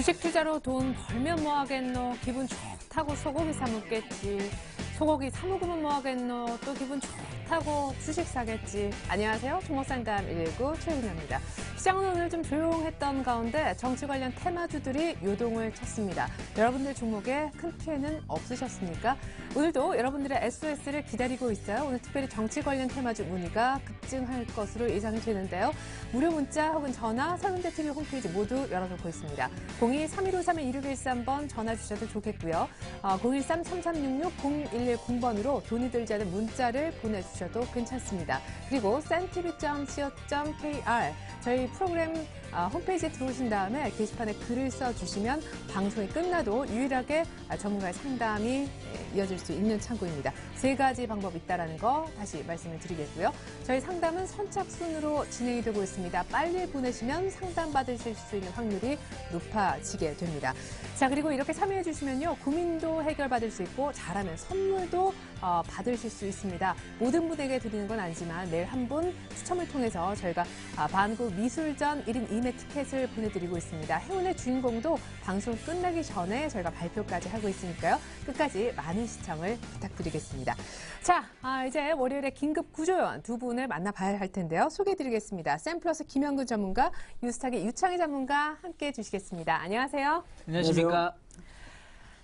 주식 투자로 돈 벌면 뭐하겠노? 기분 좋다고 소고기 사 먹겠지. 소고기 사 먹으면 뭐하겠노? 또 기분 좋다고 주식 사겠지. 안녕하세요. 종목상담 119 최은혜입니다. 시장은 오늘 좀 조용했던 가운데 정치 관련 테마주들이 요동을 쳤습니다. 여러분들 종목에 큰 피해는 없으셨습니까? 오늘도 여러분들의 SOS를 기다리고 있어요. 오늘 특별히 정치 관련 테마주 문의가 급증할 것으로 예상이 되는데요. 무료 문자 혹은 전화, 서른대TV 홈페이지 모두 열어놓고 있습니다. 02-3153-1613번 전화 주셔도 좋겠고요. 013-3366-0110번으로 돈이 들지 않은 문자를 보내주셔도 괜찮습니다. 그리고 santv.co.kr 저희 프로그램 홈페이지에 들어오신 다음에 게시판에 글을 써주시면 방송이 끝나도 유일하게 전문가의 상담이 이어질 수 있는 창구입니다. 세 가지 방법이 있다는 거 다시 말씀을 드리겠고요. 저희 상담은 선착순으로 진행이 되고 있습니다. 빨리 보내시면 상담 받으실 수 있는 확률이 높아지게 됩니다. 자, 그리고 이렇게 참여해 주시면요. 고민도 해결받을 수 있고 잘하면 선물도 받으실 수 있습니다. 모든 분에게 드리는 건 아니지만 매일 한 분 추첨을 통해서 저희가 반구 미술전 1인 2매 티켓을 보내드리고 있습니다. 행운의 주인공도 방송 끝나기 전에 저희가 발표까지 하고 있으니까요. 끝까지 많은 시청을 부탁드리겠습니다. 자, 이제 월요일에 긴급 구조연 두 분을 만나봐야 할 텐데요. 소개해드리겠습니다. 샘플러스 김영근 전문가, 유스탁의 유창희 전문가 함께해 주시겠습니다. 안녕하세요. 안녕하십니까.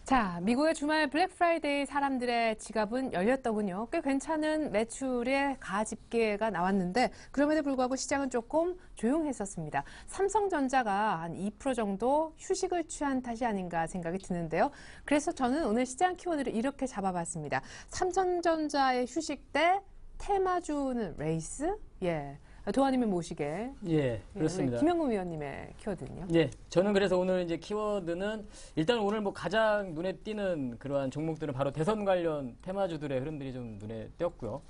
자, 미국의 주말 블랙 프라이데이 사람들의 지갑은 열렸더군요. 꽤 괜찮은 매출의 가집계가 나왔는데 그럼에도 불구하고 시장은 조금 조용했었습니다. 삼성전자가 한 2% 정도 휴식을 취한 탓이 아닌가 생각이 드는데요. 그래서 저는 오늘 시장 키워드를 이렇게 잡아봤습니다. 삼성전자의 휴식 때 테마주는 레이스? 예. 도화님을 모시게. 예, 그렇습니다. 김영근 위원님의 키워드는요? 예, 저는 그래서 오늘 이제 키워드는 일단 오늘 뭐 가장 눈에 띄는 그러한 종목들은 바로 대선 관련 테마주들의 흐름들이 좀 눈에 띄었고요.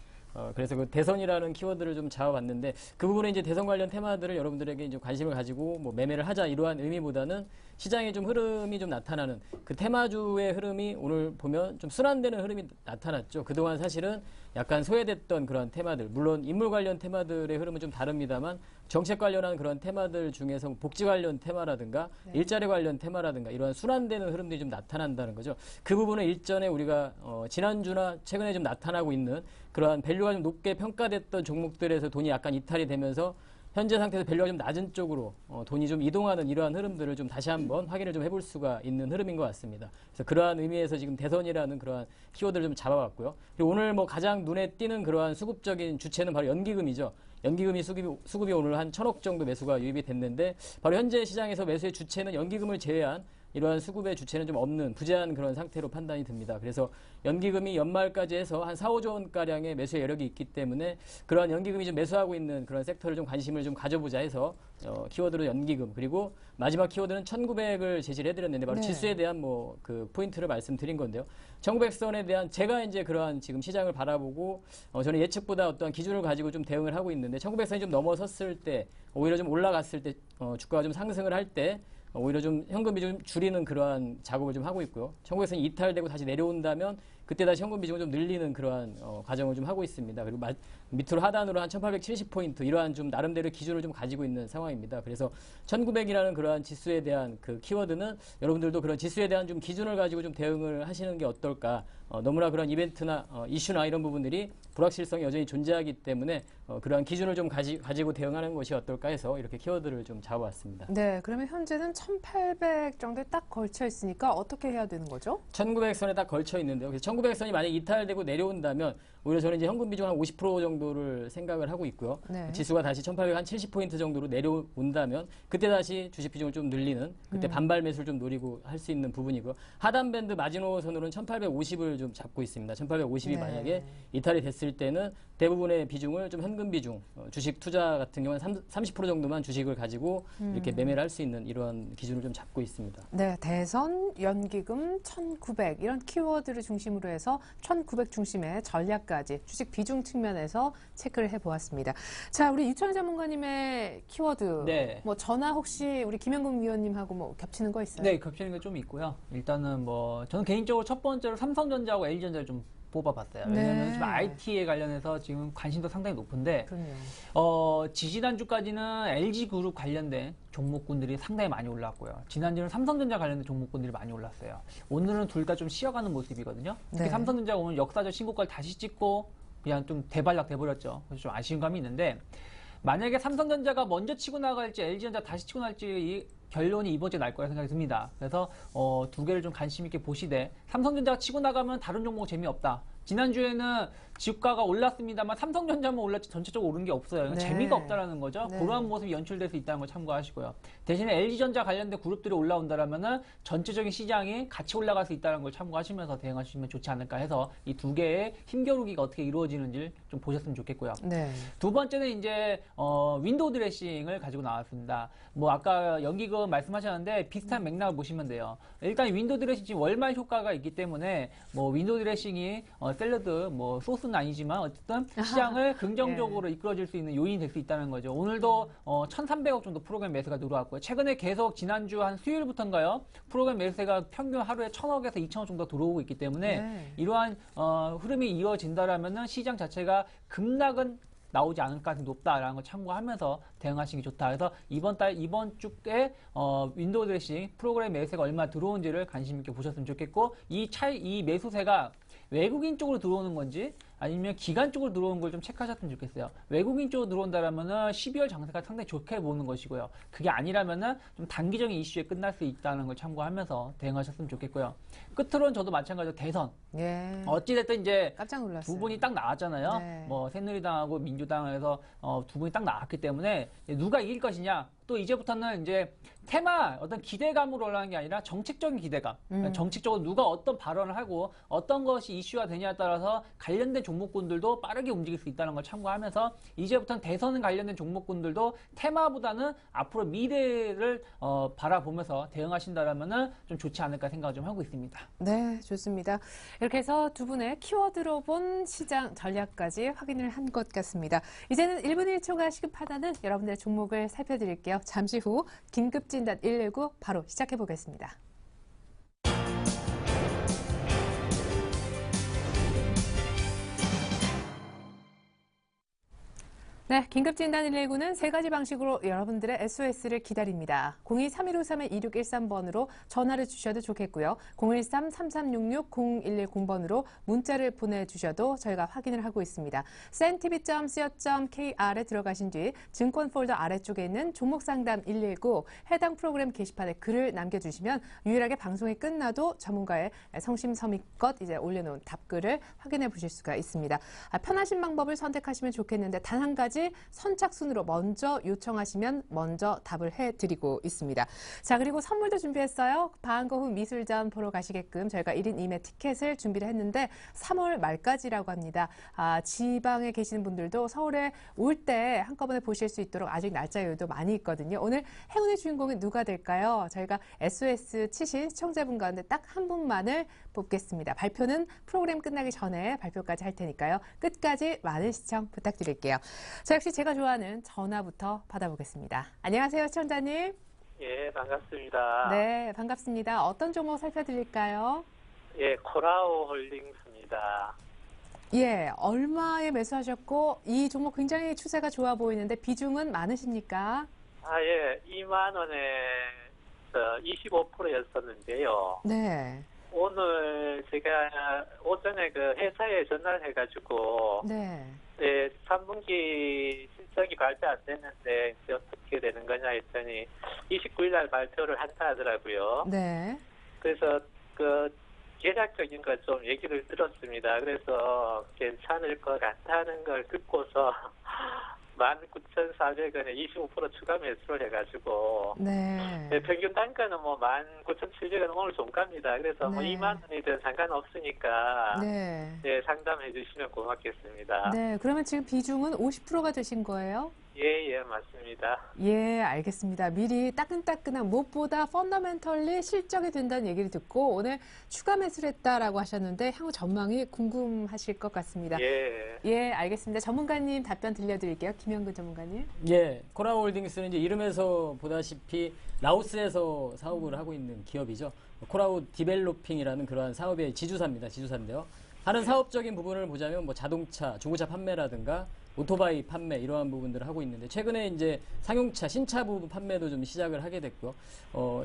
그래서 그 대선이라는 키워드를 좀 잡아봤는데 그 부분에 이제 대선 관련 테마들을 여러분들에게 이제 관심을 가지고 뭐 매매를 하자 이러한 의미보다는 시장의 좀 흐름이 좀 나타나는 그 테마주의 흐름이 오늘 보면 좀 순환되는 흐름이 나타났죠. 그동안 사실은 약간 소외됐던 그런 테마들, 물론 인물 관련 테마들의 흐름은 좀 다릅니다만 정책 관련한 그런 테마들 중에서 복지 관련 테마라든가 일자리 관련 테마라든가 이러한 순환되는 흐름들이 좀 나타난다는 거죠. 그 부분은 일전에 우리가 지난주나 최근에 좀 나타나고 있는 그러한 밸류가 좀 높게 평가됐던 종목들에서 돈이 약간 이탈이 되면서 현재 상태에서 밸류가 좀 낮은 쪽으로 돈이 좀 이동하는 이러한 흐름들을 좀 다시 한번 확인을 좀 해볼 수가 있는 흐름인 것 같습니다. 그래서 그러한 의미에서 지금 대선이라는 그러한 키워드를 좀 잡아봤고요. 그리고 오늘 뭐 가장 눈에 띄는 그러한 수급적인 주체는 바로 연기금이죠. 연기금이 수급이 오늘 한 1,000억 정도 매수가 유입이 됐는데 바로 현재 시장에서 매수의 주체는 연기금을 제외한 이러한 수급의 주체는 좀 없는 부재한 그런 상태로 판단이 듭니다. 그래서 연기금이 연말까지 해서 한 4, 5조 원가량의 매수의 여력이 있기 때문에 그러한 연기금이 좀 매수하고 있는 그런 섹터를 좀 관심을 좀 가져보자 해서 키워드로 연기금, 그리고 마지막 키워드는 1900을 제시를 해드렸는데 바로 지수에 대한 뭐 그 포인트를 말씀드린 건데요. 1900선에 대한 제가 이제 그러한 지금 시장을 바라보고 저는 예측보다 어떤 기준을 가지고 좀 대응을 하고 있는데 1900선이 좀 넘어섰을 때 오히려 좀 올라갔을 때 주가가 좀 상승을 할 때 오히려 좀 현금 비중 줄이는 그러한 작업을 좀 하고 있고요. 1900선이 이탈되고 다시 내려온다면 그때 다시 현금 비중을 좀 늘리는 그러한 과정을 좀 하고 있습니다. 그리고 밑으로 하단으로 한 1870포인트 이러한 좀 나름대로 기준을 좀 가지고 있는 상황입니다. 그래서 1900이라는 그러한 지수에 대한 그 키워드는 여러분들도 그런 지수에 대한 좀 기준을 가지고 좀 대응을 하시는 게 어떨까. 너무나 그런 이벤트나 이슈나 이런 부분들이 불확실성이 여전히 존재하기 때문에 그러한 기준을 좀 가지고 대응하는 것이 어떨까 해서 이렇게 키워드를 좀 잡아왔습니다. 네, 그러면 현재는 1800 정도에 딱 걸쳐 있으니까 어떻게 해야 되는 거죠? 1900선에 딱 걸쳐 있는데요. 그래서 1900선이 만약에 이탈되고 내려온다면 오히려 저는 이제 현금 비중 한 50% 정도를 생각을 하고 있고요. 네. 지수가 다시 1800 한 70포인트 정도로 내려온다면 그때 다시 주식 비중을 좀 늘리는 그때 반발 매수를 좀 노리고 할 수 있는 부분이고요. 하단 밴드 마지노선으로는 1850을 좀 잡고 있습니다. 1850이 만약에 이탈이 됐을 때는 대부분의 비중을 좀 현금 비중, 주식 투자 같은 경우는 30% 정도만 주식을 가지고 이렇게 매매를 할 수 있는 이런 기준을 좀 잡고 있습니다. 네, 대선, 연기금, 1900 이런 키워드를 중심으로 해서 1900 중심의 전략까지 주식 비중 측면에서 체크를 해보았습니다. 자, 우리 유창희 전문가님의 키워드, 네. 뭐 전화 혹시 우리 김영근 위원님하고 뭐 겹치는 거 있어요? 네, 겹치는 게 좀 있고요. 일단은 뭐 저는 개인적으로 첫 번째로 삼성전자하고 LG전자를 좀 뽑아봤어요. 네. 왜냐하면 지금 IT에 관련해서 지금 관심도 상당히 높은데 그럼요. 지지난주까지는 LG그룹 관련된 종목군들이 상당히 많이 올랐고요. 지난주는 삼성전자 관련된 종목군들이 많이 올랐어요. 오늘은 둘 다 좀 쉬어가는 모습이거든요. 특히 네. 삼성전자가 오늘 역사적 신고가를 다시 찍고 그냥 좀 대발락 돼버렸죠. 그래서 좀 아쉬운 감이 있는데 만약에 삼성전자가 먼저 치고 나갈지 LG전자 다시 치고 나갈지 이 결론이 이번 주에 날 거라 생각이 듭니다. 그래서 두 개를 좀 관심 있게 보시되 삼성전자가 치고 나가면 다른 종목 재미없다. 지난주에는 주가가 올랐습니다만 삼성전자만 올랐지 전체적으로 오른 게 없어요. 네. 재미가 없다라는 거죠. 네. 그러한 모습이 연출될 수 있다는 걸 참고하시고요. 대신에 LG전자 관련된 그룹들이 올라온다라면은 전체적인 시장이 같이 올라갈 수 있다는 걸 참고하시면서 대응하시면 좋지 않을까 해서 이 두 개의 힘겨루기가 어떻게 이루어지는지 좀 보셨으면 좋겠고요. 네. 두 번째는 이제 윈도우 드레싱을 가지고 나왔습니다. 뭐 아까 연기금 말씀하셨는데 비슷한 맥락을 보시면 돼요. 일단 윈도우 드레싱 지금 월말 효과가 있기 때문에 뭐 윈도우 드레싱이 샐러드 뭐 소스는 아니지만 어쨌든 시장을 긍정적으로 이끌어줄 수 있는 요인이 될 수 있다는 거죠. 오늘도 1,300억 정도 프로그램 매수가 들어왔고요. 최근에 계속 지난주 한 수요일부터인가요? 프로그램 매수가 평균 하루에 1,000억에서 2,000억 정도 들어오고 있기 때문에 네. 이러한 흐름이 이어진다라면은 시장 자체가 급락은 나오지 않을 가능성이 높다라는 걸 참고하면서 대응하시는 게 좋다. 그래서 이번 주에 윈도우 드레싱 프로그램 매수세가 얼마 들어온지를 관심 있게 보셨으면 좋겠고 이 매수세가 외국인 쪽으로 들어오는 건지 아니면 기관 쪽으로 들어오는 걸 좀 체크하셨으면 좋겠어요. 외국인 쪽으로 들어온다라면은 12월 장세가 상당히 좋게 보는 것이고요. 그게 아니라면은 좀 단기적인 이슈에 끝날 수 있다는 걸 참고하면서 대응하셨으면 좋겠고요. 끝으로는 저도 마찬가지로 대선. 예. 어찌됐든 이제 깜짝 놀랐어요. 두 분이 딱 나왔잖아요. 네. 뭐 새누리당하고 민주당에서 두 분이 딱 나왔기 때문에 누가 이길 것이냐. 또 이제부터는 이제 테마 어떤 기대감으로 올라가는 게 아니라 정책적인 기대감. 그러니까 정책적으로 누가 어떤 발언을 하고 어떤 것이 이슈가 되냐에 따라서 관련된 종목군들도 빠르게 움직일 수 있다는 걸 참고하면서 이제부터는 대선 관련된 종목군들도 테마보다는 앞으로 미래를 바라보면서 대응하신다라면은 좀 좋지 않을까 생각을 좀 하고 있습니다. 네, 좋습니다. 이렇게 해서 두 분의 키워드로 본 시장 전략까지 확인을 한 것 같습니다. 이제는 1분 1초가 시급하다는 여러분들의 종목을 살펴드릴게요. 잠시 후 긴급진단 119 바로 시작해 보겠습니다. 네, 긴급진단 119는 세 가지 방식으로 여러분들의 SOS를 기다립니다. 02-3153-2613번으로 전화를 주셔도 좋겠고요. 013-3366-0110번으로 문자를 보내주셔도 저희가 확인을 하고 있습니다. cntv.co.kr에 들어가신 뒤 증권 폴더 아래쪽에 있는 종목 상담 119 해당 프로그램 게시판에 글을 남겨주시면 유일하게 방송이 끝나도 전문가의 성심성의껏 이제 올려놓은 답글을 확인해 보실 수가 있습니다. 편하신 방법을 선택하시면 좋겠는데 단 한 가지 선착순으로 먼저 요청하시면 먼저 답을 해드리고 있습니다. 자, 그리고 선물도 준비했어요. 방거후 미술전 보러 가시게끔 저희가 1인 2매 티켓을 준비를 했는데 3월 말까지라고 합니다. 지방에 계시는 분들도 서울에 올 때 한꺼번에 보실 수 있도록 아직 날짜 여유도 많이 있거든요. 오늘 행운의 주인공은 누가 될까요? 저희가 SOS 치신 시청자분 가운데 딱 한 분만을 뽑겠습니다. 발표는 프로그램 끝나기 전에 발표까지 할 테니까요. 끝까지 많은 시청 부탁드릴게요. 자, 역시 제가 좋아하는 전화부터 받아보겠습니다. 안녕하세요, 시청자님. 예, 반갑습니다. 네, 반갑습니다. 어떤 종목 살펴드릴까요? 예, 코라오 홀딩스입니다. 예, 얼마에 매수하셨고 이 종목 굉장히 추세가 좋아 보이는데 비중은 많으십니까? 예, 2만 원에 25%였었는데요. 네. 오늘 제가 오전에 그 회사에 전화를 해가지고 네. 3분기 실적이 발표 안 됐는데 이제 어떻게 되는 거냐 했더니 29일 날 발표를 한다 하더라고요. 네. 그래서 그 계략적인 걸 좀 얘기를 들었습니다. 그래서 괜찮을 것 같다는 걸 듣고서 19,400원에 25% 추가 매수를 해가지고 네. 평균 단가는 뭐 19,700원 오늘 종가입니다. 그래서 뭐 네. 2만 원이든 상관없으니까 네. 상담해 주시면 고맙겠습니다. 네. 그러면 지금 비중은 50%가 되신 거예요? 예, 맞습니다. 예, 알겠습니다. 미리 따끈따끈한 무엇보다 펀더멘털리 실적이 된다는 얘기를 듣고 오늘 추가 매수를 했다라고 하셨는데 향후 전망이 궁금하실 것 같습니다. 예, 알겠습니다. 전문가님 답변 들려드릴게요. 김영근 전문가님. 예, 코라홀딩스는 이제 이름에서 보다시피 라오스에서 사업을 하고 있는 기업이죠. 코라오 디벨로핑이라는 그러한 사업의 지주사입니다. 지주사인데요. 하는 사업적인 부분을 보자면 뭐 자동차, 중고차 판매라든가 오토바이 판매 이러한 부분들을 하고 있는데 최근에 이제 상용차, 신차 부분 판매도 좀 시작을 하게 됐고요.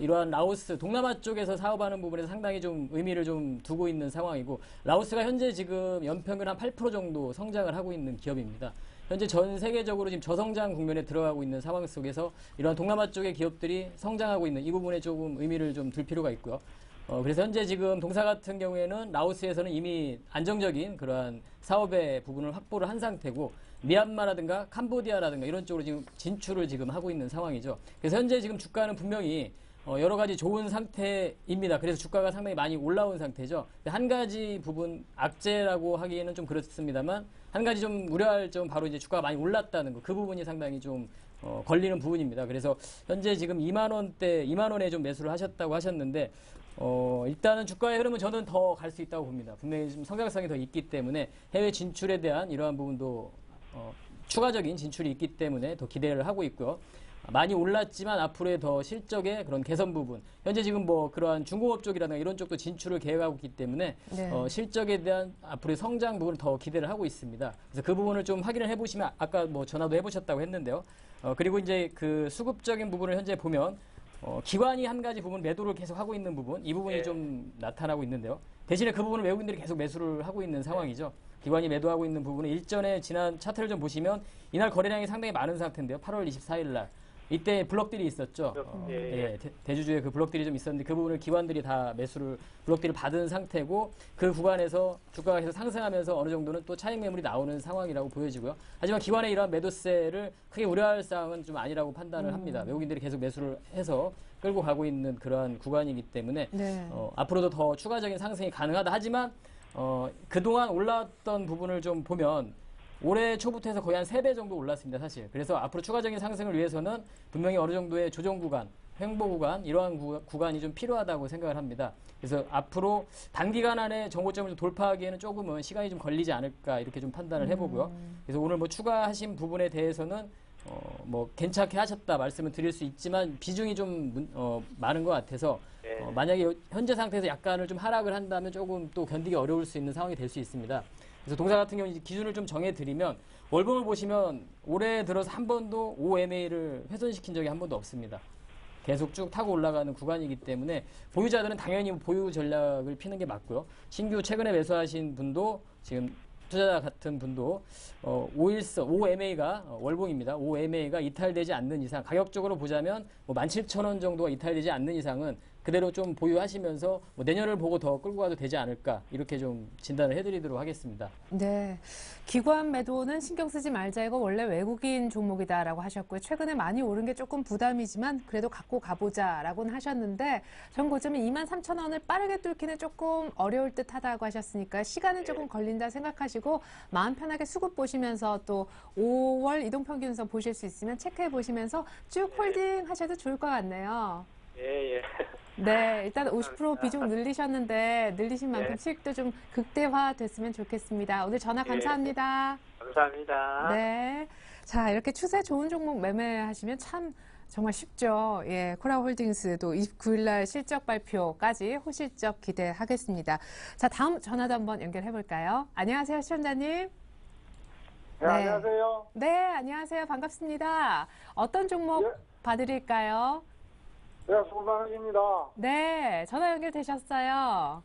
이러한 라오스, 동남아 쪽에서 사업하는 부분에서 상당히 좀 의미를 좀 두고 있는 상황이고 라오스가 현재 지금 연평균 한 8% 정도 성장을 하고 있는 기업입니다. 현재 전 세계적으로 지금 저성장 국면에 들어가고 있는 상황 속에서 이러한 동남아 쪽의 기업들이 성장하고 있는 이 부분에 조금 의미를 좀 둘 필요가 있고요. 그래서 현재 지금 동사 같은 경우에는 라오스에서는 이미 안정적인 그러한 사업의 부분을 확보를 한 상태고 미얀마라든가 캄보디아라든가 이런 쪽으로 지금 진출을 지금 하고 있는 상황이죠. 그래서 현재 지금 주가는 분명히 여러 가지 좋은 상태입니다. 그래서 주가가 상당히 많이 올라온 상태죠. 한 가지 부분 악재라고 하기에는 좀 그렇습니다만 한 가지 좀 우려할 점 바로 이제 주가가 많이 올랐다는 거 그 부분이 상당히 좀 걸리는 부분입니다. 그래서 현재 지금 2만 원대 2만 원에 좀 매수를 하셨다고 하셨는데 일단은 주가의 흐름은 저는 더 갈 수 있다고 봅니다. 분명히 좀 성장성이 더 있기 때문에 해외 진출에 대한 이러한 부분도 추가적인 진출이 있기 때문에 더 기대를 하고 있고요. 많이 올랐지만 앞으로의 더 실적의 그런 개선 부분. 현재 지금 뭐 그러한 중공업 쪽이라든가 이런 쪽도 진출을 계획하고 있기 때문에 네. 실적에 대한 앞으로의 성장 부분을 더 기대를 하고 있습니다. 그래서 그 부분을 좀 확인을 해보시면 아까 뭐 전화도 해보셨다고 했는데요. 그리고 이제 그 수급적인 부분을 현재 보면 기관이 한 가지 부분 매도를 계속 하고 있는 부분, 이 부분이 네. 좀 나타나고 있는데요. 대신에 그 부분을 외국인들이 계속 매수를 하고 있는 상황이죠. 기관이 매도하고 있는 부분은 일전에 지난 차트를 좀 보시면 이날 거래량이 상당히 많은 상태인데요. 8월 24일 날. 이때 블럭들이 있었죠. 대주주의 그 블럭들이 좀 있었는데 그 부분을 기관들이 다 블럭들을 받은 상태고 그 구간에서 주가가 계속 상승하면서 어느 정도는 또 차익 매물이 나오는 상황이라고 보여지고요. 하지만 기관의 이러한 매도세를 크게 우려할 사항은 좀 아니라고 판단을 합니다. 외국인들이 계속 매수를 해서 끌고 가고 있는 그러한 구간이기 때문에 네. 앞으로도 더 추가적인 상승이 가능하다. 하지만 그동안 올랐던 부분을 좀 보면 올해 초부터 해서 거의 한 3배 정도 올랐습니다, 사실. 그래서 앞으로 추가적인 상승을 위해서는 분명히 어느 정도의 조정 구간, 횡보 구간, 이러한 구간이 좀 필요하다고 생각을 합니다. 그래서 앞으로 단기간 안에 정고점을 좀 돌파하기에는 조금은 시간이 좀 걸리지 않을까 이렇게 좀 판단을 해보고요. 그래서 오늘 뭐 추가하신 부분에 대해서는 뭐 괜찮게 하셨다 말씀을 드릴 수 있지만 비중이 좀 많은 것 같아서 만약에 현재 상태에서 약간을 좀 하락을 한다면 조금 또 견디기 어려울 수 있는 상황이 될 수 있습니다. 그래서 동사 같은 경우 이제 기준을 좀 정해드리면 월봉을 보시면 올해 들어서 한 번도 OMA를 훼손시킨 적이 한 번도 없습니다. 계속 쭉 타고 올라가는 구간이기 때문에 보유자들은 당연히 보유 전략을 피는 게 맞고요. 신규 최근에 매수하신 분도 지금 투자자 같은 분도 5MA가 월봉입니다. 5MA가 이탈되지 않는 이상 가격적으로 보자면 뭐 17,000원 정도가 이탈되지 않는 이상은 그대로 좀 보유하시면서 뭐 내년을 보고 더 끌고 가도 되지 않을까 이렇게 좀 진단을 해드리도록 하겠습니다. 네. 기관 매도는 신경 쓰지 말자. 이거 원래 외국인 종목이다라고 하셨고요. 최근에 많이 오른 게 조금 부담이지만 그래도 갖고 가보자라고는 하셨는데 전 고점이 23,000원을 빠르게 뚫기는 조금 어려울 듯 하다고 하셨으니까 시간은 조금 걸린다 생각하시고 마음 편하게 수급 보시면서 또 5월 이동평균선 보실 수 있으면 체크해 보시면서 쭉 홀딩 하셔도 좋을 것 같네요. 예. 네, 일단 50% 비중 늘리셨는데 늘리신 만큼 네. 수익도 좀 극대화 됐으면 좋겠습니다. 오늘 전화 감사합니다. 감사합니다. 네. 자, 이렇게 추세 좋은 종목 매매하시면 참 정말 쉽죠. 예, 코라홀딩스도 29일 날 실적 발표까지 호실적 기대하겠습니다. 자, 다음 전화도 한번 연결해 볼까요? 안녕하세요, 시청자님. 네, 안녕하세요. 네, 안녕하세요. 반갑습니다. 어떤 종목 예. 봐드릴까요? 네, 송방입니다. 네, 전화 연결되셨어요.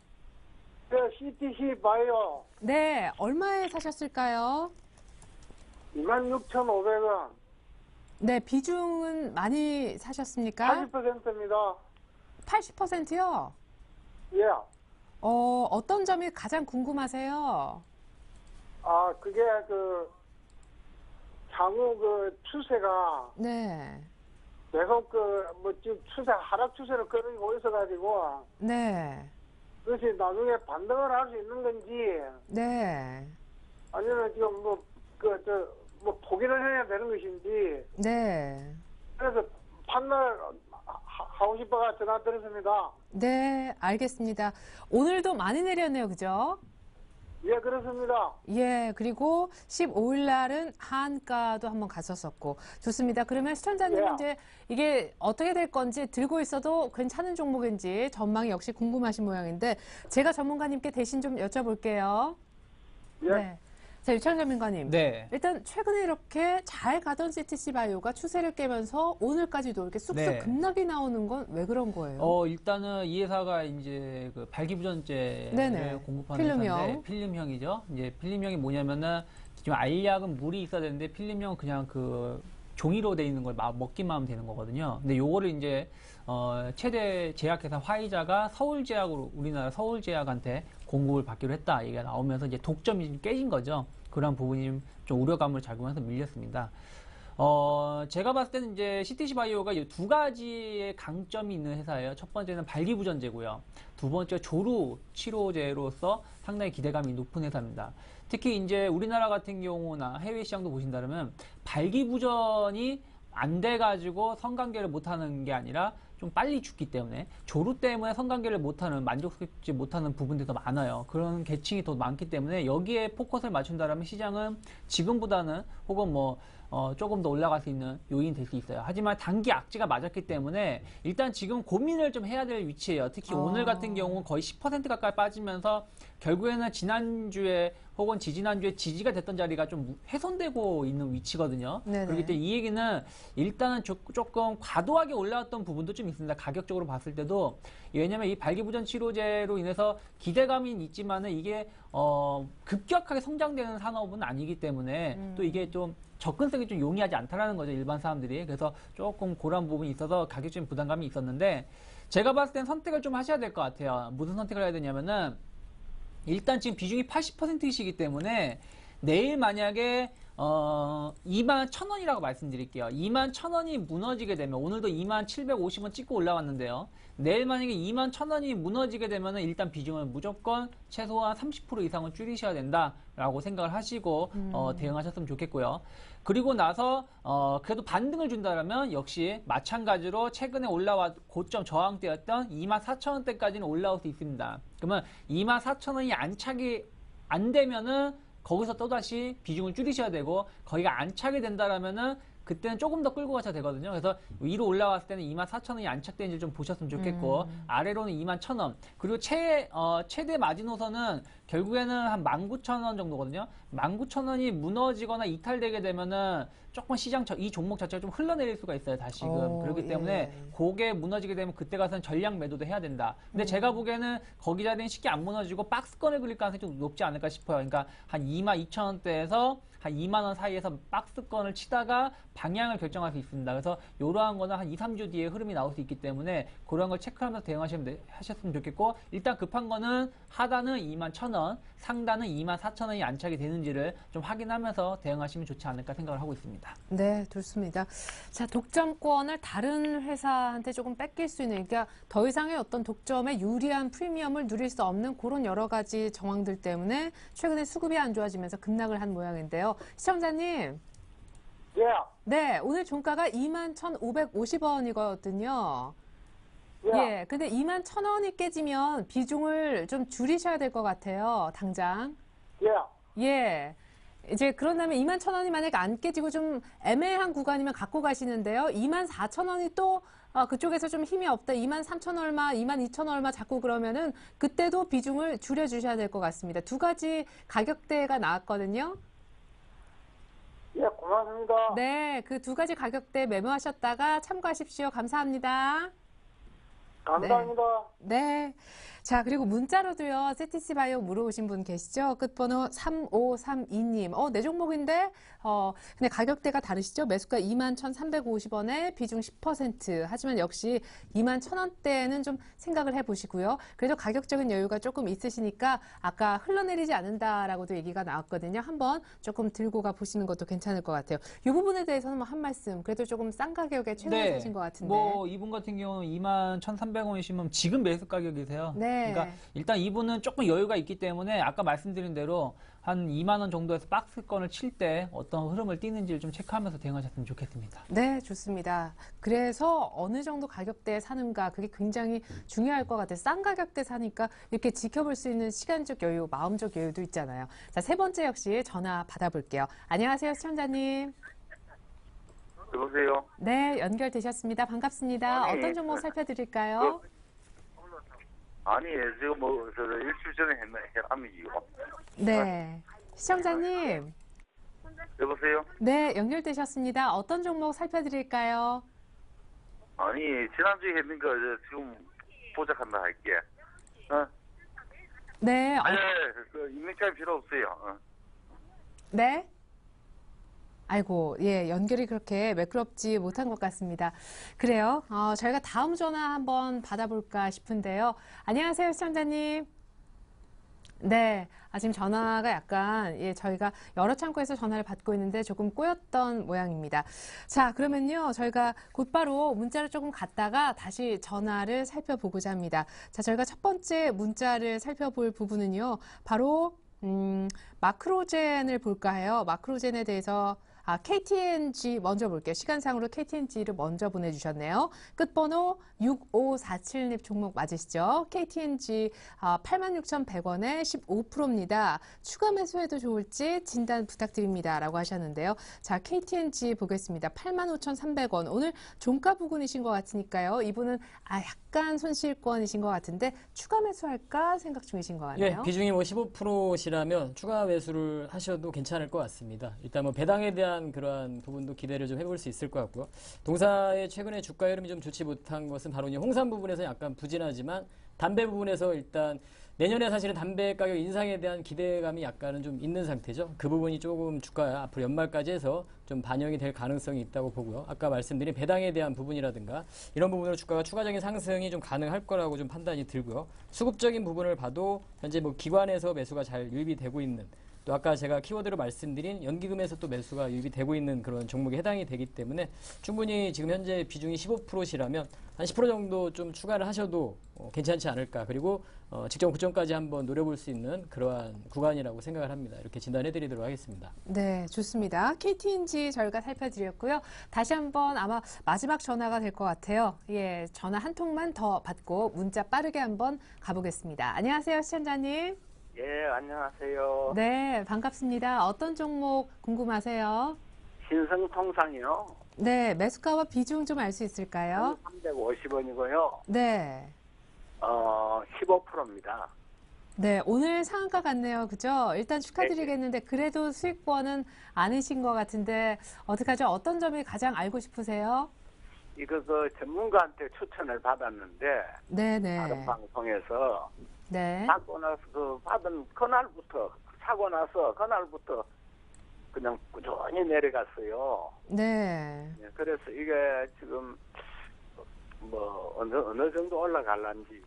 네, CTC 바이오 네, 얼마에 사셨을까요? 26,500원. 네, 비중은 많이 사셨습니까? 80%입니다. 80%요? 예. 어떤 점이 가장 궁금하세요? 아, 그게 향후 추세가 네, 계속 지금 하락 추세를 끌고 있어가지고, 네, 그것이 나중에 반등을 할 수 있는 건지, 네, 아니면 지금 포기를 해야 되는 것인지, 네, 그래서 판단을 하고 싶어가 전화 드렸습니다. 네, 알겠습니다. 오늘도 많이 내렸네요, 그죠? 예, 그렇습니다. 예, 그리고 15일 날은 한가도 한번 갔었었고. 좋습니다. 그러면 시청자님은 예. 이제 이게 어떻게 될 건지 들고 있어도 괜찮은 종목인지 전망이 역시 궁금하신 모양인데 제가 전문가님께 대신 좀 여쭤볼게요. 예. 네. 자, 유창 전문가님. 네. 일단 최근에 이렇게 잘 가던 CTC 바이오가 추세를 깨면서 오늘까지도 이렇게 쑥쑥 네. 급락이 나오는 건 왜 그런 거예요? 일단은 이 회사가 이제 그 발기부전제를 네네. 공급하는 필름형. 회사인데 필름형이죠. 이제 필름형이 뭐냐면은 지금 알약은 물이 있어야 되는데 필름형은 그냥 그 종이로 돼 있는 걸 먹기만 하면 되는 거거든요. 근데 요거를 이제 최대 제약회사 화이자가 서울제약으로 우리나라 서울제약한테 공급을 받기로 했다 얘기가 나오면서 이제 독점이 좀 깨진 거죠. 그런 부분이 좀 우려감을 작용해서 밀렸습니다. 제가 봤을 때는 이제 CTC 바이오가 이 두 가지의 강점이 있는 회사예요. 첫 번째는 발기부전제고요. 두 번째 조루 치료제로서 상당히 기대감이 높은 회사입니다. 특히 이제 우리나라 같은 경우나 해외 시장도 보신다면 발기부전이 안 돼가지고 성관계를 못하는 게 아니라 좀 빨리 죽기 때문에 조루 때문에 성관계를 못하는 만족스럽지 못하는 부분들이 더 많아요. 그런 계층이 더 많기 때문에 여기에 포커스를 맞춘다면 시장은 지금보다는 혹은 뭐 조금 더 올라갈 수 있는 요인이 될 수 있어요. 하지만 단기 악재가 맞았기 때문에 일단 지금 고민을 좀 해야 될 위치예요. 특히 오늘 같은 경우 거의 10% 가까이 빠지면서 결국에는 지난주에 혹은 지지난주에 지지가 됐던 자리가 좀 훼손되고 있는 위치거든요. 네네. 그렇기 때문에 이 얘기는 일단은 조금 과도하게 올라왔던 부분도 좀 있습니다. 가격적으로 봤을 때도. 왜냐면 이 발기부전 치료제로 인해서 기대감이 있지만은 이게 급격하게 성장되는 산업은 아니기 때문에 또 이게 좀 접근성이 좀 용이하지 않다라는 거죠, 일반 사람들이. 그래서 조금 그런 부분이 있어서 가격적인 부담감이 있었는데 제가 봤을 땐 선택을 좀 하셔야 될 것 같아요. 무슨 선택을 해야 되냐면은 일단 지금 비중이 80%이시기 때문에 내일 만약에 21,000원이라고 말씀드릴게요. 21,000원이 무너지게 되면 오늘도 2750원 찍고 올라왔는데요. 내일 만약에 21,000원이 무너지게 되면 일단 비중을 무조건 최소한 30% 이상은 줄이셔야 된다라고 생각을 하시고 대응하셨으면 좋겠고요. 그리고 나서 그래도 반등을 준다면 역시 마찬가지로 최근에 올라와 고점 저항대였던 24,000원대까지는 올라올 수 있습니다. 그러면 24,000원이 안착이 안 되면은 거기서 또다시 비중을 줄이셔야 되고 거기가 안착이 된다라면은 그때는 조금 더 끌고 가셔야 되거든요. 그래서 위로 올라왔을 때는 24,000원이 안착되는지 좀 보셨으면 좋겠고 아래로는 21,000원. 그리고 최대 마지노선은 결국에는 한 19,000원 정도거든요. 19,000원이 무너지거나 이탈되게 되면은 조금 이 종목 자체가 좀 흘러내릴 수가 있어요, 다시금. 그렇기 때문에 예. 그게 무너지게 되면 그때 가서는 전량 매도도 해야 된다. 근데 제가 보기에는 거기 자리는 쉽게 안 무너지고 박스권을 그릴 가능성이 좀 높지 않을까 싶어요. 그러니까 한 22,000원대에서 한 2만 원 사이에서 박스권을 치다가 방향을 결정할 수 있습니다. 그래서 이러한 거는 한 2, 3주 뒤에 흐름이 나올 수 있기 때문에 그런 걸 체크하면서 대응하셨으면 좋겠고 일단 급한 거는 하단은 21,000원, 상단은 24,000원이 안착이 되는지를 좀 확인하면서 대응하시면 좋지 않을까 생각을 하고 있습니다. 네, 좋습니다. 자, 독점권을 다른 회사한테 조금 뺏길 수 있는, 그러니까 더 이상의 어떤 독점에 유리한 프리미엄을 누릴 수 없는 그런 여러 가지 정황들 때문에 최근에 수급이 안 좋아지면서 급락을 한 모양인데요. 시청자님. 예. 네, 오늘 종가가 21,550원이거든요. 예. 예, 근데 21,000원이 깨지면 비중을 좀 줄이셔야 될 것 같아요, 당장. 예. 예. 이제 그런다면 21,000원이 만약에 안 깨지고 좀 애매한 구간이면 갖고 가시는데요. 24,000원이 또 그쪽에서 좀 힘이 없다. 23,000 얼마, 22,000 얼마 자꾸 그러면은 그때도 비중을 줄여주셔야 될 것 같습니다. 두 가지 가격대가 나왔거든요. 예, 고맙습니다. 네, 그 두 가지 가격대 메모하셨다가 참고하십시오. 감사합니다. 감사합니다. 네. 자, 그리고 문자로도요, CTC 바이오 물어보신 분 계시죠? 끝번호 3532님. 내 종목인데, 근데 가격대가 다르시죠? 매수가 21,350원에 비중 10%. 하지만 역시 21,000원대는 좀 생각을 해보시고요. 그래도 가격적인 여유가 조금 있으시니까 아까 흘러내리지 않는다라고도 얘기가 나왔거든요. 한번 조금 들고 가 보시는 것도 괜찮을 것 같아요. 이 부분에 대해서는 뭐 한 말씀. 그래도 조금 싼 가격에 최근에 사신 것 같은데. 이분 같은 경우는 21,300원이시면 지금 매수 가격이세요. 네. 네. 그러니까 일단 이분은 조금 여유가 있기 때문에 아까 말씀드린 대로 한 2만 원 정도에서 박스권을 칠 때 어떤 흐름을 띠는지를 좀 체크하면서 대응하셨으면 좋겠습니다. 네, 좋습니다. 그래서 어느 정도 가격대에 사는가 그게 굉장히 중요할 것 같아요. 싼 가격대 사니까 이렇게 지켜볼 수 있는 시간적 여유, 마음적 여유도 있잖아요. 자, 세 번째 역시 전화 받아볼게요. 안녕하세요, 시청자님. 여보세요? 네, 연결되셨습니다. 반갑습니다. 아니, 어떤 종목 살펴드릴까요? 아니, 지금 일주일 전에 해남이요. 네, 시청자님. 여보세요? 네, 연결되셨습니다. 어떤 종목 살펴드릴까요? 아니, 지난주에 했는 거 지금 보작한다 할게. 네, 아니, 인맥차이 필요 없어요. 네. 아이고, 예, 연결이 그렇게 매끄럽지 못한 것 같습니다. 그래요. 저희가 다음 전화 한번 받아볼까 싶은데요. 안녕하세요, 시청자님. 네. 지금 전화가 약간, 예, 저희가 여러 창구에서 전화를 받고 있는데 조금 꼬였던 모양입니다. 자, 그러면요. 저희가 곧바로 문자를 조금 갔다가 다시 전화를 살펴보고자 합니다. 자, 저희가 첫 번째 문자를 살펴볼 부분은요. 바로, 마크로젠을 볼까 해요. 마크로젠에 대해서 KTNG 먼저 볼게요. 시간상으로 KTNG를 먼저 보내주셨네요. 끝번호 6547님 종목 맞으시죠? KTNG 86,100원에 15%입니다. 추가 매수해도 좋을지 진단 부탁드립니다. 라고 하셨는데요. 자, KTNG 보겠습니다. 85,300원. 오늘 종가 부근이신 것 같으니까요. 이분은 약간 손실권이신 것 같은데 추가 매수할까 생각 중이신 것 같네요. 예, 비중이 뭐 15%시라면 추가 매수를 하셔도 괜찮을 것 같습니다. 일단 뭐 배당에 대한 그러한 부분도 기대를 좀 해볼 수 있을 것 같고요. 동사의 최근에 주가 흐름이 좀 좋지 못한 것은 바로 이 홍삼 부분에서 약간 부진하지만 담배 부분에서 일단 내년에 사실은 담배 가격 인상에 대한 기대감이 약간은 좀 있는 상태죠. 그 부분이 조금 주가 앞으로 연말까지 해서 좀 반영이 될 가능성이 있다고 보고요. 아까 말씀드린 배당에 대한 부분이라든가 이런 부분으로 주가가 추가적인 상승이 좀 가능할 거라고 좀 판단이 들고요. 수급적인 부분을 봐도 현재 뭐 기관에서 매수가 잘 유입이 되고 있는 또 아까 제가 키워드로 말씀드린 연기금에서 또 매수가 유입이 되고 있는 그런 종목에 해당이 되기 때문에 충분히 지금 현재 비중이 15%시라면 한 10% 정도 좀 추가를 하셔도 괜찮지 않을까. 그리고 직전 고점까지 한번 노려볼 수 있는 그러한 구간이라고 생각을 합니다. 이렇게 진단해드리도록 하겠습니다. 네, 좋습니다. KTNG 저희가 살펴드렸고요. 다시 한번 아마 마지막 전화가 될 것 같아요. 예, 전화 한 통만 더 받고 문자 빠르게 한번 가보겠습니다. 안녕하세요, 시청자님. 예, 안녕하세요. 네, 반갑습니다. 어떤 종목 궁금하세요? 신성통상이요. 네, 매수가와 비중 좀 알 수 있을까요? 350원이고요. 네. 15%입니다. 네, 오늘 상한가 같네요. 그죠? 일단 축하드리겠는데, 그래도 수익권은 아니신 것 같은데, 어떡하죠? 어떤 점이 가장 알고 싶으세요? 이거 전문가한테 추천을 받았는데, 네네. 다른 방송에서 네. 사고 나서 받은 그날부터, 사고 나서 그날부터 그냥 꾸준히 내려갔어요. 네. 네, 그래서 이게 지금 뭐 어느 정도 올라갈란지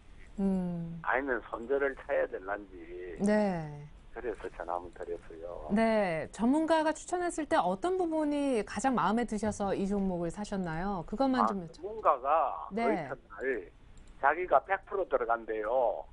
아니면 손절을 쳐야 될란지 네. 그래서 전화 한번 드렸어요. 네. 전문가가 추천했을 때 어떤 부분이 가장 마음에 드셔서 이 종목을 사셨나요? 그것만 좀 여쭤. 전문가가 네. 그 이튿날 자기가 100% 들어간대요.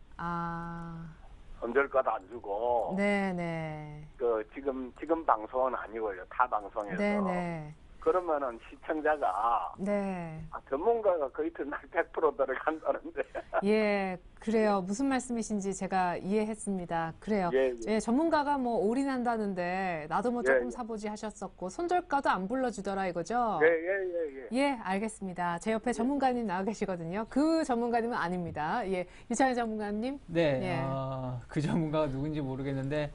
손절가도 안 주고. 네네. 지금 방송은 아니고요. 타 방송에서. 네네. 그러면은 시청자가 네. 전문가가 그 이튿날 100% 들어간다는데. 예, 그래요. 무슨 말씀이신지 제가 이해했습니다. 그래요. 예, 예. 전문가가 뭐 올인한다는데 나도 뭐 조금 예. 사보지 하셨었고 손절가도 안 불러주더라 이거죠? 예. 예, 알겠습니다. 제 옆에 전문가님 나와 계시거든요. 그 전문가님은 아닙니다. 예, 유창희 전문가님. 네, 예. 그 전문가가 누군지 모르겠는데,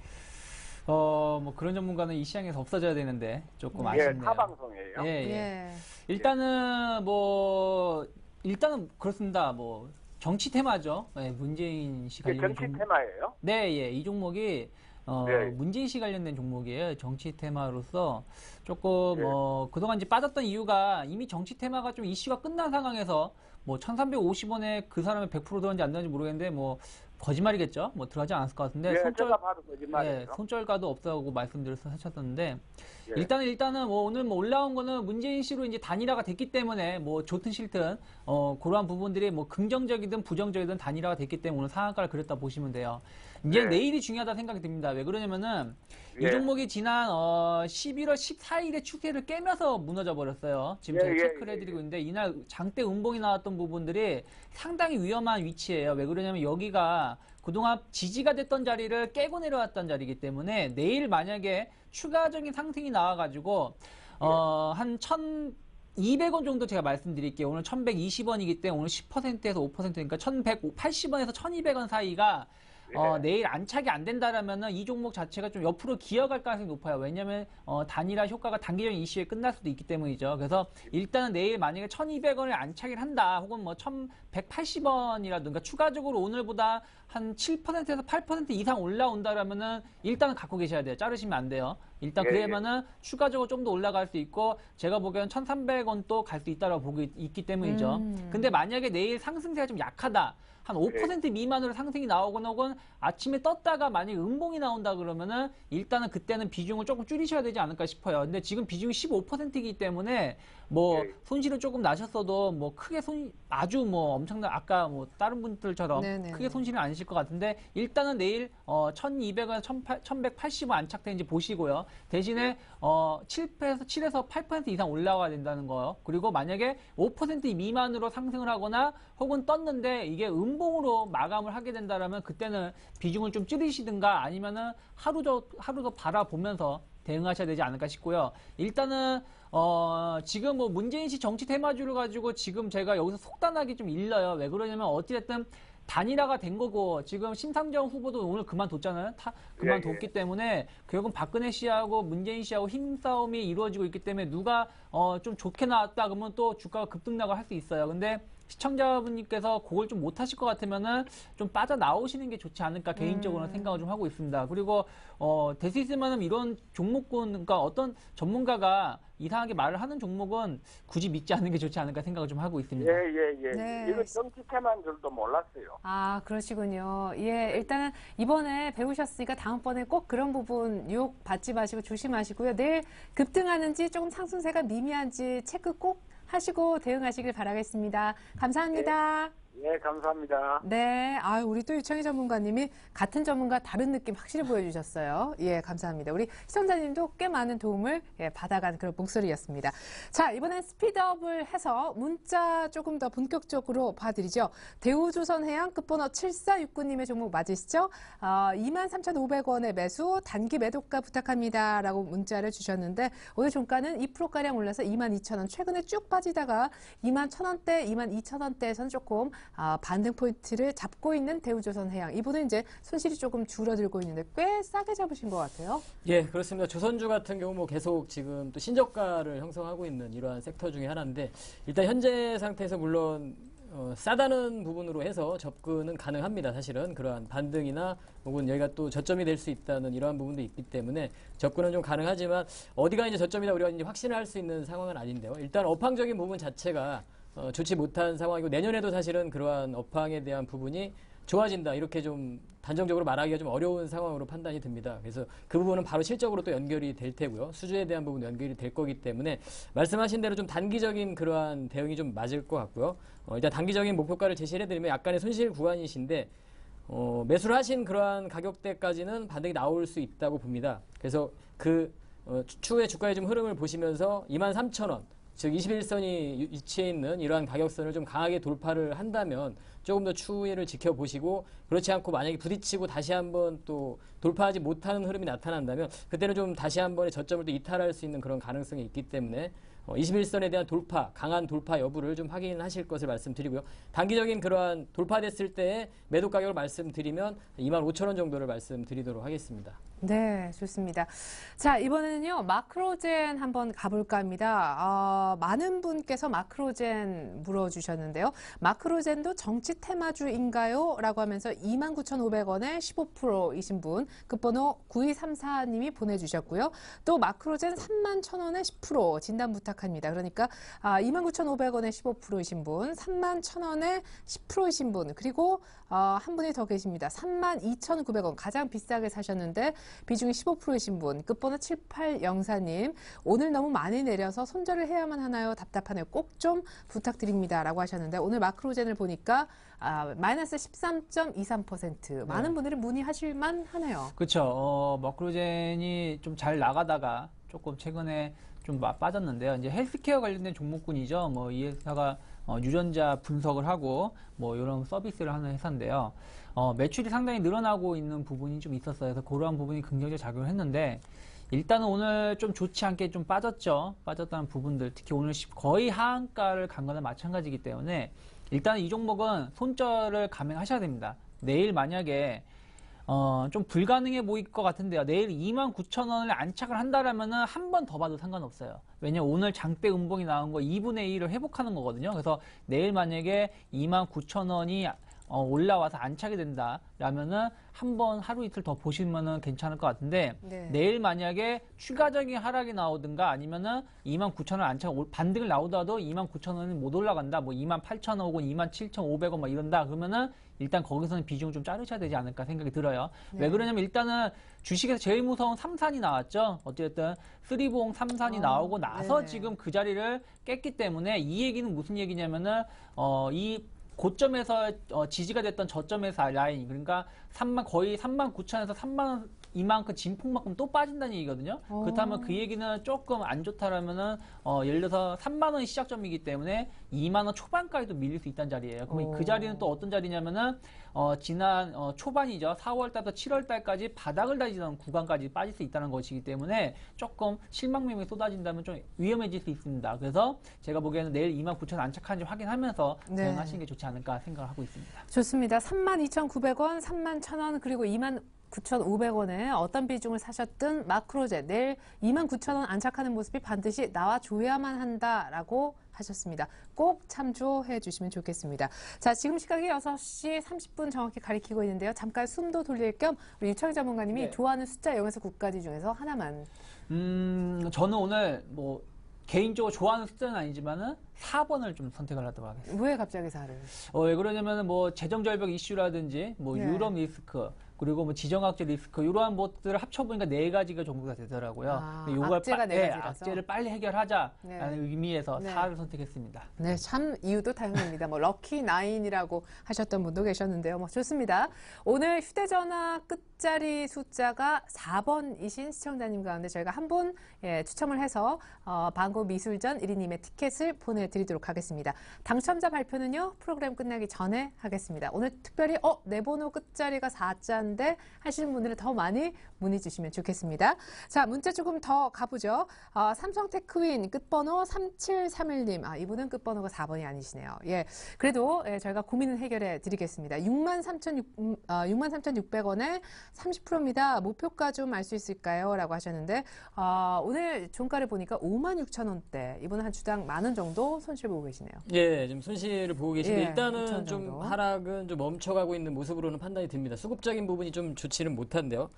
뭐 그런 전문가는 이 시장에서 없어져야 되는데 조금 예, 아쉽네요. 타 방송이에요. 예, 예. 예. 일단은 그렇습니다. 뭐 정치 테마죠. 예, 문재인 씨 관련 정치 테마예요? 네, 예. 이 종목이 네. 문재인 씨 관련된 종목이에요. 정치 테마로서 조금 네. 그동안 이제 빠졌던 이유가 이미 정치 테마가 좀 이슈가 끝난 상황에서 뭐 1,350원에 그 사람의 100% 들었는지 안 들었는지 모르겠는데 뭐 거짓말이겠죠. 뭐 들어가지 않았을 것 같은데 예, 제가 봐도 거짓말이에요. 예, 손절가도 없다고 말씀드려서 하셨었는데 예. 일단은 뭐 오늘 뭐 올라온 거는 문재인 씨로 이제 단일화가 됐기 때문에 뭐 좋든 싫든 그러한 부분들이 뭐 긍정적이든 부정적이든 단일화가 됐기 때문에 오늘 상한가를 그렸다 보시면 돼요. 이제 예. 내일이 중요하다 생각이 듭니다. 왜 그러냐면은 이 예. 종목이 지난 11월 14일에 추세를 깨면서 무너져 버렸어요. 지금 제가 예, 체크를 예, 해드리고 있는데 이날 장대 음봉이 나왔던 부분들이 상당히 위험한 위치예요. 왜 그러냐면 여기가 그동안 지지가 됐던 자리를 깨고 내려왔던 자리이기 때문에 내일 만약에 추가적인 상승이 나와가지고 한 1,200원 정도 제가 말씀드릴게요. 오늘 1,120원이기 때문에 오늘 10%에서 5%니까 1,180원에서 1,200원 사이가 내일 안착이 안 된다라면은 이 종목 자체가 좀 옆으로 기어갈 가능성이 높아요. 왜냐면 단일화 효과가 단기적인 이슈에 끝날 수도 있기 때문이죠. 그래서 일단은 내일 만약에 1,200원에 안착을 한다, 혹은 뭐 1,180원이라든가 추가적으로 오늘보다 한 7%에서 8% 이상 올라온다라면은 일단은 갖고 계셔야 돼요. 자르시면 안 돼요. 일단 예, 그래야만은 추가적으로 좀 더 올라갈 수 있고 제가 보기에는 1,300원도 갈 수 있다라고 보고 있기 때문이죠. 근데 만약에 내일 상승세가 좀 약하다. 한 5% 미만으로 상승이 나오거나 혹은 아침에 떴다가 만약에 음봉이 나온다 그러면은 일단은 그때는 비중을 조금 줄이셔야 되지 않을까 싶어요. 근데 지금 비중이 15%이기 때문에 뭐 손실을 조금 나셨어도 뭐 크게 아주 뭐 엄청난 아까 뭐 다른 분들처럼 네네. 크게 손실은 아니실 것 같은데 일단은 내일 1,200원, 1,180원 안착되는지 보시고요. 대신에 7에서 8% 이상 올라와야 된다는 거요. 그리고 만약에 5% 미만으로 상승을 하거나 혹은 떴는데 이게 음봉으로 마감을 하게 된다라면 그때는 비중을 좀 줄이시든가 아니면은 하루 더 바라보면서 대응하셔야 되지 않을까 싶고요. 일단은 지금 뭐 문재인 씨 정치 테마주를 가지고 지금 제가 여기서 속단하기 좀 일러요. 왜 그러냐면 어찌됐든 단일화가 된 거고 지금 심상정 후보도 오늘 그만뒀잖아요. 그만뒀기 때문에 결국은 박근혜 씨하고 문재인 씨하고 힘싸움이 이루어지고 있기 때문에 누가 좀 좋게 나왔다 그러면 또 주가가 급등락을 할 수 있어요. 근데 시청자분께서 그걸 좀 못하실 것 같으면은 좀 빠져나오시는 게 좋지 않을까 개인적으로는 생각을 좀 하고 있습니다. 그리고 될 수 있으면 이런 종목군, 그러니까 어떤 전문가가 이상하게 말을 하는 종목은 굳이 믿지 않는 게 좋지 않을까 생각을 좀 하고 있습니다. 예. 네. 이거 정치 테마인 줄도 몰랐어요. 아, 그러시군요. 예, 일단은 이번에 배우셨으니까 다음번에 꼭 그런 부분 유혹 받지 마시고 조심하시고요. 내일 급등하는지 조금 상승세가 미미한지 체크 꼭 하시고 대응하시길 바라겠습니다. 감사합니다. 예, 감사합니다. 네, 아유, 우리 또 유창희 전문가님이 같은 전문가 다른 느낌 확실히 보여주셨어요. 예, 감사합니다. 우리 시청자님도 꽤 많은 도움을 받아간 그런 목소리였습니다. 자, 이번엔 스피드업을 해서 문자 조금 더 본격적으로 봐드리죠. 대우조선해양 끝번호 7469님의 종목 맞으시죠? 23,500원의 매수, 단기 매도가 부탁합니다. 라고 문자를 주셨는데 오늘 종가는 2%가량 올라서 22,000원, 최근에 쭉 빠지다가 21,000원대, 22,000원대에서는 조금 반등 포인트를 잡고 있는 대우조선해양. 이분은 이제 손실이 조금 줄어들고 있는데 꽤 싸게 잡으신 것 같아요. 예, 그렇습니다. 조선주 같은 경우 뭐 계속 지금 또 신저가를 형성하고 있는 이러한 섹터 중에 하나인데 일단 현재 상태에서 물론 싸다는 부분으로 해서 접근은 가능합니다. 사실은 그러한 반등이나 혹은 여기가 또 저점이 될 수 있다는 이러한 부분도 있기 때문에 접근은 좀 가능하지만 어디가 이제 저점이다 우리가 이제 확신을 할 수 있는 상황은 아닌데요. 일단 업황적인 부분 자체가 좋지 못한 상황이고 내년에도 사실은 그러한 업황에 대한 부분이 좋아진다 이렇게 좀 단정적으로 말하기가 좀 어려운 상황으로 판단이 듭니다. 그래서 그 부분은 바로 실적으로 또 연결이 될 테고요. 수주에 대한 부분 연결이 될 거기 때문에 말씀하신 대로 좀 단기적인 그러한 대응이 좀 맞을 것 같고요. 일단 단기적인 목표가를 제시를 해드리면 약간의 손실 구간이신데 매수를 하신 그러한 가격대까지는 반등이 나올 수 있다고 봅니다. 그래서 그 추후에 주가의 좀 흐름을 보시면서 23,000원 즉 21선이 위치해 있는 이러한 가격선을 좀 강하게 돌파를 한다면 조금 더 추이를 지켜보시고 그렇지 않고 만약에 부딪히고 다시 한번 또 돌파하지 못하는 흐름이 나타난다면 그때는 좀 다시 한번의 저점을 또 이탈할 수 있는 그런 가능성이 있기 때문에 21선에 대한 돌파, 강한 돌파 여부를 좀 확인하실 것을 말씀드리고요. 단기적인 그러한 돌파됐을 때의 매도 가격을 말씀드리면 25,000원 정도를 말씀드리도록 하겠습니다. 네, 좋습니다. 자, 이번에는요, 마크로젠 한번 가볼까 합니다. 많은 분께서 마크로젠 물어주셨는데요. 마크로젠도 정치 테마주인가요? 라고 하면서 29,500원에 15%이신 분, 끝번호 9234님이 보내주셨고요. 또 마크로젠 31,000원에 10% 진단 부탁합니다. 안착합니다. 그러니까 29,500원에 15%이신 분, 31,000원에 10%이신 분, 그리고 한 분이 더 계십니다. 32,900원 가장 비싸게 사셨는데 비중이 15%이신 분, 끝번호 7804님. 오늘 너무 많이 내려서 손절을 해야만 하나요? 답답하네요. 꼭 좀 부탁드립니다. 라고 하셨는데 오늘 마크로젠을 보니까 마이너스 13.23%. 많은 분들이 문의하실만 하네요. 그렇죠. 마크로젠이 좀 잘 나가다가 조금 최근에 좀 빠졌는데요. 이제 헬스케어 관련된 종목군이죠. 뭐 이 회사가 유전자 분석을 하고 뭐 이런 서비스를 하는 회사인데요. 매출이 상당히 늘어나고 있는 부분이 좀 있었어요. 그래서 그러한 부분이 긍정적으로 작용을 했는데 일단은 오늘 좀 좋지 않게 좀 빠졌죠. 빠졌다는 부분들, 특히 오늘 거의 하한가를 간 거나 마찬가지이기 때문에 일단 이 종목은 손절을 감행하셔야 됩니다. 내일 만약에 좀 불가능해 보일 것 같은데요. 내일 29,000원을 안착을 한다라면은 한 번 더 봐도 상관없어요. 왜냐면 오늘 장대 음봉이 나온 거 2분의 1을 회복하는 거거든요. 그래서 내일 만약에 29,000원이 올라와서 안착이 된다라면은 한번 하루 이틀 더 보시면은 괜찮을 것 같은데 네. 내일 만약에 추가적인 하락이 나오든가 아니면은 29,000원 안착 반등을 나오더라도 29,000원이 못 올라간다. 뭐 28,000원 혹은 27,500원 막 이런다. 그러면은 일단 거기서는 비중을 좀 자르셔야 되지 않을까 생각이 들어요. 네. 왜 그러냐면 일단은 주식에서 제일 무서운 삼산이 나왔죠. 어쨌든 쓰리봉 삼산이 나오고 나서 네네. 지금 그 자리를 깼기 때문에 이 얘기는 무슨 얘기냐면은 이 고점에서 지지가 됐던 저점에서 라인, 그러니까 거의 39,000에서 3만원 이만큼 진폭만큼 또 빠진다는 얘기거든요. 그렇다면 그 얘기는 조금 안 좋다라면은 예를 들어서 3만원 시작점이기 때문에 2만원 초반까지도 밀릴 수 있다는 자리예요. 그럼 그 자리는 또 어떤 자리냐면은 지난 초반이죠. 4월달부터 7월달까지 바닥을 다지던 구간까지 빠질 수 있다는 것이기 때문에 조금 실망 매물이 쏟아진다면 좀 위험해질 수 있습니다. 그래서 제가 보기에는 내일 29,000원 안착한지 확인하면서 네. 대응하시는 게 좋지 않을까 생각을 하고 있습니다. 좋습니다. 32,900원, 31,000원, 그리고 29,500원에 어떤 비중을 사셨든 마크로젠 내일 29,000원 안착하는 모습이 반드시 나와줘야만 한다라고 하셨습니다. 꼭 참조해 주시면 좋겠습니다. 자, 지금 시각이 6시 30분 정확히 가리키고 있는데요. 잠깐 숨도 돌릴 겸 우리 유창희 전문가님이 네. 좋아하는 숫자 0에서 9까지 중에서 하나만. 저는 오늘 뭐 개인적으로 좋아하는 숫자는 아니지만은 4번을 좀 선택을 하도록 하겠습니다. 왜 갑자기 4를? 왜 그러냐면은 뭐 재정절벽 이슈라든지 뭐 네. 유럽 리스크 그리고 뭐 지정학적 리스크 이러한 것들을 합쳐보니까 4가지가 정도가 되더라고요. 악재가 네 가지라서? 악재를 빨리 해결하자라는 네. 의미에서 네. 4를 선택했습니다. 네, 참 이유도 다양합니다. 뭐 럭키 9이라고 하셨던 분도 계셨는데요. 뭐 좋습니다. 오늘 휴대전화 끝자리 숫자가 4번이신 시청자님 가운데 저희가 한 분 추첨을 해서 방구 미술전 1위님의 티켓을 보내드리도록 하겠습니다. 당첨자 발표는요 프로그램 끝나기 전에 하겠습니다. 오늘 특별히 내 번호 끝자리가 4자인데 하시는 분들은 더 많이 문의 주시면 좋겠습니다. 자, 문자 조금 더 가보죠. 삼성테크윈 끝번호 3731님. 이분은 끝번호가 4번이 아니시네요. 예, 그래도 저희가 고민을 해결해 드리겠습니다. 63,600원에 30%입니다. 목표가 좀 알 수 있을까요? 라고 하셨는데 오늘 종가를 보니까 56,000원대. 이분은 한 주당 10,000원 정도 손실 보고 계시네요. 예, 지금 손실을 보고 계신데 예, 일단은 6,000 좀 정도. 하락은 좀 멈춰가고 있는 모습으로는 판단이 듭니다. 수급적인 부분이 좀 좋지는 못한데요.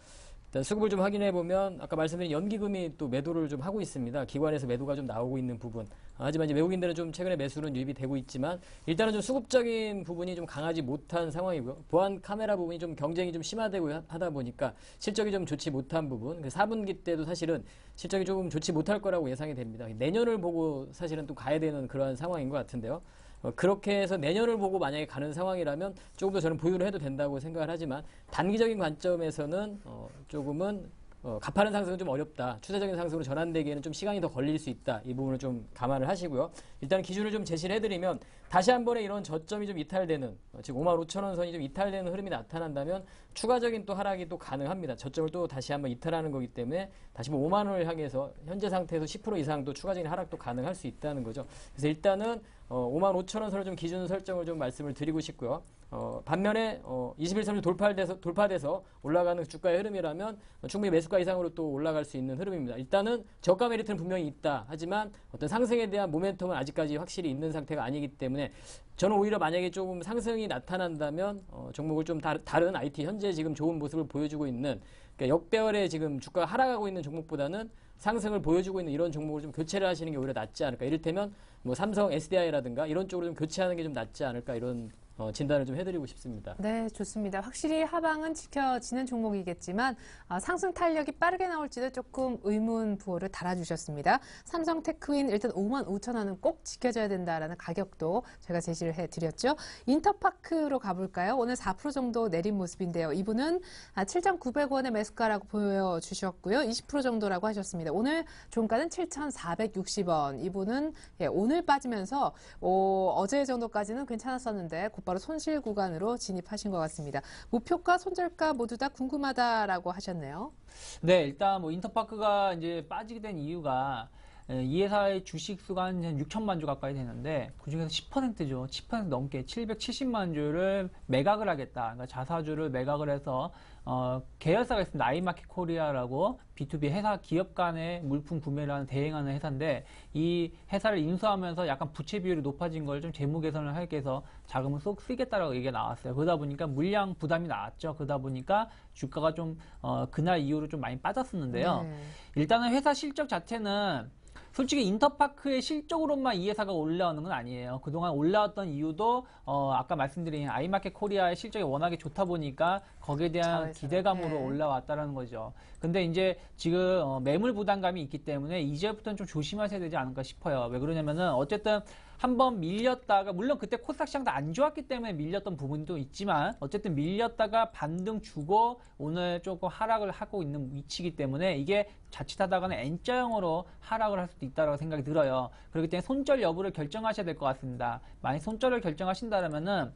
일단 수급을 좀 확인해 보면 아까 말씀드린 연기금이 또 매도를 좀 하고 있습니다. 기관에서 매도가 좀 나오고 있는 부분. 하지만 이제 외국인들은 좀 최근에 매수는 유입이 되고 있지만 일단은 좀 수급적인 부분이 좀 강하지 못한 상황이고요. 보안 카메라 부분이 좀 경쟁이 좀 심화되고 하다 보니까 실적이 좀 좋지 못한 부분. 그 4분기 때도 사실은 실적이 조금 좋지 못할 거라고 예상이 됩니다. 내년을 보고 사실은 또 가야 되는 그러한 상황인 것 같은데요. 그렇게 해서 내년을 보고 만약에 가는 상황이라면 조금 더 저는 보유를 해도 된다고 생각을 하지만 단기적인 관점에서는 조금은 가파른 상승은 좀 어렵다. 추세적인 상승으로 전환되기에는 좀 시간이 더 걸릴 수 있다. 이 부분을 좀 감안을 하시고요. 일단 기준을 좀 제시를 해드리면 다시 한 번에 이런 저점이 좀 이탈되는 즉 55,000원 선이 좀 이탈되는 흐름이 나타난다면 추가적인 또 하락이 또 가능합니다. 저점을 또 다시 한번 이탈하는 거기 때문에 다시 뭐 5만 원을 향해서 현재 상태에서 10% 이상 또 추가적인 하락도 가능할 수 있다는 거죠. 그래서 일단은 55,000원 선을 좀 기준 설정을 좀 말씀을 드리고 싶고요. 반면에 21선을 돌파돼서 올라가는 주가의 흐름이라면 충분히 매수가 이상으로 또 올라갈 수 있는 흐름입니다. 일단은 저가 메리트는 분명히 있다. 하지만 어떤 상승에 대한 모멘텀은 아직까지 확실히 있는 상태가 아니기 때문에 저는 오히려 만약에 조금 상승이 나타난다면 종목을 좀 다른 IT 현재 지금 좋은 모습을 보여주고 있는 그러니까 역배열에 지금 주가가 하락하고 있는 종목보다는 상승을 보여주고 있는 이런 종목을 좀 교체를 하시는 게 오히려 낫지 않을까. 이를테면 뭐 삼성 SDI라든가 이런 쪽으로 좀 교체하는 게 좀 낫지 않을까 이런 진단을 좀 해드리고 싶습니다. 네, 좋습니다. 확실히 하방은 지켜지는 종목이겠지만 상승 탄력이 빠르게 나올지도 조금 의문 부호를 달아주셨습니다. 삼성 테크윈 일단 55,000원은 꼭 지켜줘야 된다라는 가격도 제가 제시를 해드렸죠. 인터파크로 가볼까요? 오늘 4% 정도 내린 모습인데요. 이분은 7,900원의 매수가라고 보여주셨고요. 20% 정도라고 하셨습니다. 오늘 종가는 7,460원. 이분은 오늘 빠지면서 어제 정도까지는 괜찮았었는데 곧바로 손실 구간으로 진입하신 것 같습니다. 목표가, 손절가 모두 다 궁금하다라고 하셨네요. 네, 일단 뭐 인터파크가 이제 빠지게 된 이유가 이 회사의 주식 수가 한 6천만 주 가까이 되는데 그중에서 10%죠. 10% 넘게 770만 주를 매각을 하겠다. 그러니까 자사주를 매각을 해서 계열사가 있습니다. 아이마켓 코리아라고 B2B 회사 기업 간의 물품 구매를 하는 대행하는 회사인데 이 회사를 인수하면서 약간 부채 비율이 높아진 걸 좀 재무 개선을 하기 위해서 자금을 쏙 쓰겠다라고 얘기가 나왔어요. 그러다 보니까 물량 부담이 나왔죠. 그러다 보니까 주가가 좀 그날 이후로 좀 많이 빠졌었는데요. 네. 일단은 회사 실적 자체는 솔직히 인터파크의 실적으로만 이 회사가 올라오는 건 아니에요. 그동안 올라왔던 이유도 아까 말씀드린 아이마켓 코리아의 실적이 워낙에 좋다 보니까 거기에 대한 자회사로, 기대감으로 네. 올라왔다라는 거죠. 근데 이제 지금 매물 부담감이 있기 때문에 이제부터는 좀 조심하셔야 되지 않을까 싶어요. 왜 그러냐면은 어쨌든 한번 밀렸다가 물론 그때 코스닥 시장도 안 좋았기 때문에 밀렸던 부분도 있지만 어쨌든 밀렸다가 반등 주고 오늘 조금 하락을 하고 있는 위치이기 때문에 이게 자칫하다가는 N자형으로 하락을 할 수도 있다고 생각이 들어요. 그렇기 때문에 손절 여부를 결정하셔야 될 것 같습니다. 만약 손절을 결정하신다면은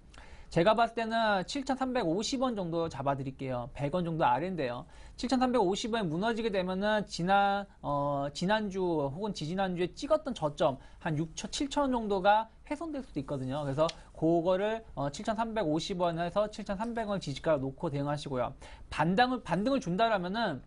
제가 봤을 때는 7,350원 정도 잡아드릴게요. 100원 정도 아래인데요. 7,350원에 무너지게 되면은 지난주 혹은 지지난주에 찍었던 저점 한 6천, 7,000원 정도가 훼손될 수도 있거든요. 그래서 그거를 7,350원에서 7,300원 지지가로 놓고 대응하시고요. 반등을 준다라면은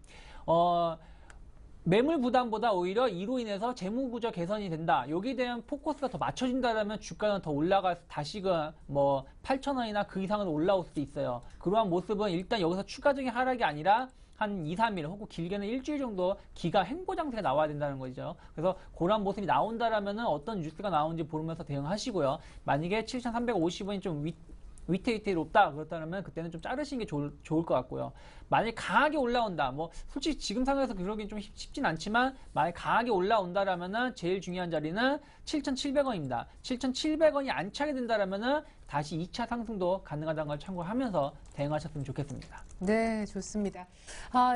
매물 부담보다 오히려 이로 인해서 재무구조 개선이 된다. 여기에 대한 포커스가 더 맞춰진다면 주가는 더 올라가서 다시금 뭐 8,000원이나 그 이상으로 올라올 수도 있어요. 그러한 모습은 일단 여기서 추가적인 하락이 아니라 한 2, 3일 혹은 길게는 일주일 정도 기가 횡보 장세가 나와야 된다는 거죠. 그래서 그런 모습이 나온다라면은 어떤 뉴스가 나오는지 보면서 대응하시고요. 만약에 7,350원이 좀 위태위태롭다 그렇다면 그때는 좀 자르시는 게 좋을 것 같고요. 만약에 강하게 올라온다, 뭐 솔직히 지금 상황에서 그러긴 좀 쉽진 않지만 만약에 강하게 올라온다라면은 제일 중요한 자리는 7,700원입니다. 7,700원이 안 차게 된다라면은 다시 2차 상승도 가능하다는 걸 참고하면서 대응하셨으면 좋겠습니다. 네, 좋습니다.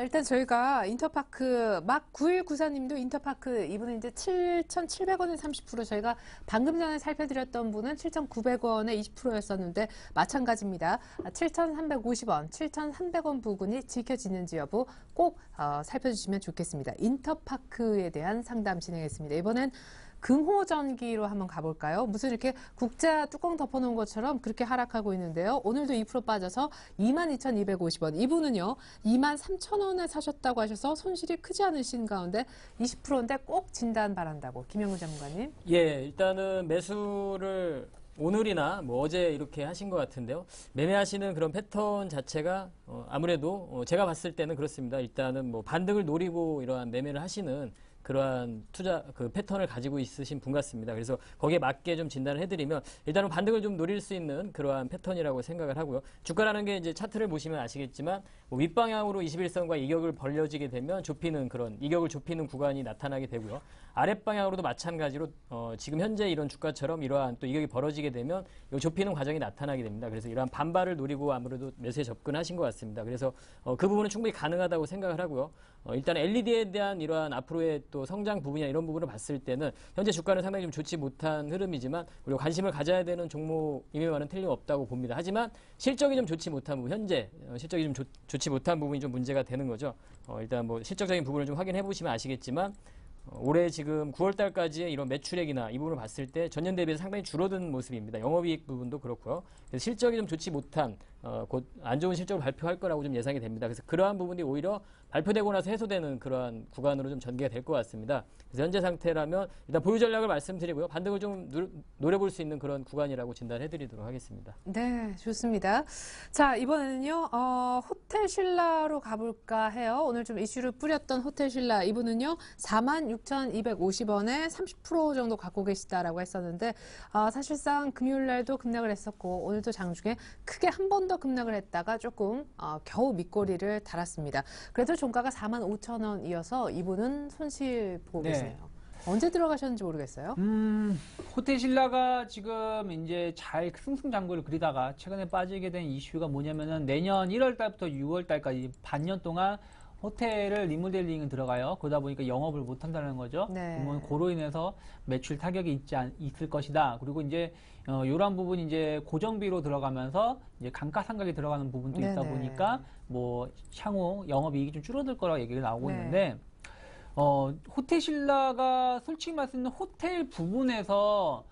일단 저희가 인터파크 막 9194님도 인터파크 이분은 이제 7,700원에 30% 저희가 방금 전에 살펴드렸던 분은 7,900원에 20%였었는데 마찬가지입니다. 7,350원, 7,300원 부근이 지켜지는지 여부 꼭 살펴주시면 좋겠습니다. 인터파크에 대한 상담 진행했습니다. 이번엔 금호전기로 한번 가볼까요? 무슨 이렇게 국자 뚜껑 덮어놓은 것처럼 그렇게 하락하고 있는데요. 오늘도 2% 빠져서 22,250원. 이분은요, 23,000원에 사셨다고 하셔서 손실이 크지 않으신 가운데 20%인데 꼭 진단 바란다고. 김영우 전문가님. 예, 일단은 매수를 오늘이나 뭐 어제 이렇게 하신 것 같은데요. 매매하시는 그런 패턴 자체가 아무래도 제가 봤을 때는 그렇습니다. 일단은 뭐 반등을 노리고 이러한 매매를 하시는 그러한 투자 그 패턴을 가지고 있으신 분 같습니다. 그래서 거기에 맞게 좀 진단을 해드리면 일단은 반등을 좀 노릴 수 있는 그러한 패턴이라고 생각을 하고요. 주가라는 게 이제 차트를 보시면 아시겠지만 뭐 윗방향으로 21선과 이격을 벌려지게 되면 좁히는 그런 이격을 좁히는 구간이 나타나게 되고요. 아랫방향으로도 마찬가지로 지금 현재 이런 주가처럼 이러한 또 이격이 벌어지게 되면 이 좁히는 과정이 나타나게 됩니다. 그래서 이러한 반발을 노리고 아무래도 매수에 접근하신 것 같습니다. 그래서 그 부분은 충분히 가능하다고 생각을 하고요. 일단 LED에 대한 이러한 앞으로의 또 성장 부분이나 이런 부분을 봤을 때는 현재 주가는 상당히 좀 좋지 못한 흐름이지만 우리가 관심을 가져야 되는 종목임에와는 틀림없다고 봅니다. 하지만 실적이 좀 좋지 못한 부분, 현재 실적이 좀 좋지 못한 부분이 좀 문제가 되는 거죠. 일단 뭐 실적적인 부분을 좀 확인해 보시면 아시겠지만 올해 지금 9월 달까지의 이런 매출액이나 이 부분을 봤을 때 전년 대비해서 상당히 줄어든 모습입니다. 영업이익 부분도 그렇고요. 그래서 실적이 좀 좋지 못한 곧 안 좋은 실적을 발표할 거라고 좀 예상이 됩니다. 그래서 그러한 부분이 오히려 발표되고 나서 해소되는 그러한 구간으로 좀 전개가 될 것 같습니다. 그래서 현재 상태라면 일단 보유 전략을 말씀드리고요. 반등을 좀 노려볼 수 있는 그런 구간이라고 진단해드리도록 하겠습니다. 네, 좋습니다. 자, 이번에는요, 호텔 신라로 가볼까 해요. 오늘 좀 이슈를 뿌렸던 호텔 신라, 이분은요, 46,250원에 30% 정도 갖고 계시다라고 했었는데, 사실상 금요일 날도 급락을 했었고, 오늘도 장중에 크게 한 번 더 급락을 했다가 조금, 겨우 밑꼬리를 달았습니다. 그래도 종가가 45,000원이어서 이분은 손실 보고 네. 계시네요. 언제 들어가셨는지 모르겠어요. 호텔 신라가 지금 이제 잘 승승장구를 그리다가 최근에 빠지게 된 이슈가 뭐냐면은 내년 1월 달부터 6월 달까지 반년 동안 호텔을 리모델링을 들어가요. 그러다 보니까 영업을 못 한다는 거죠. 네. 그러면 그로 인해서 매출 타격이 있을 것이다. 그리고 이제 이러한 부분이 이제 고정비로 들어가면서 이제 감가상각이 들어가는 부분도 있다 네네. 보니까 뭐 향후 영업이익이 좀 줄어들 거라고 얘기가 나오고 네. 있는데 호텔 신라가 솔직히 말씀드리면 호텔 부분에서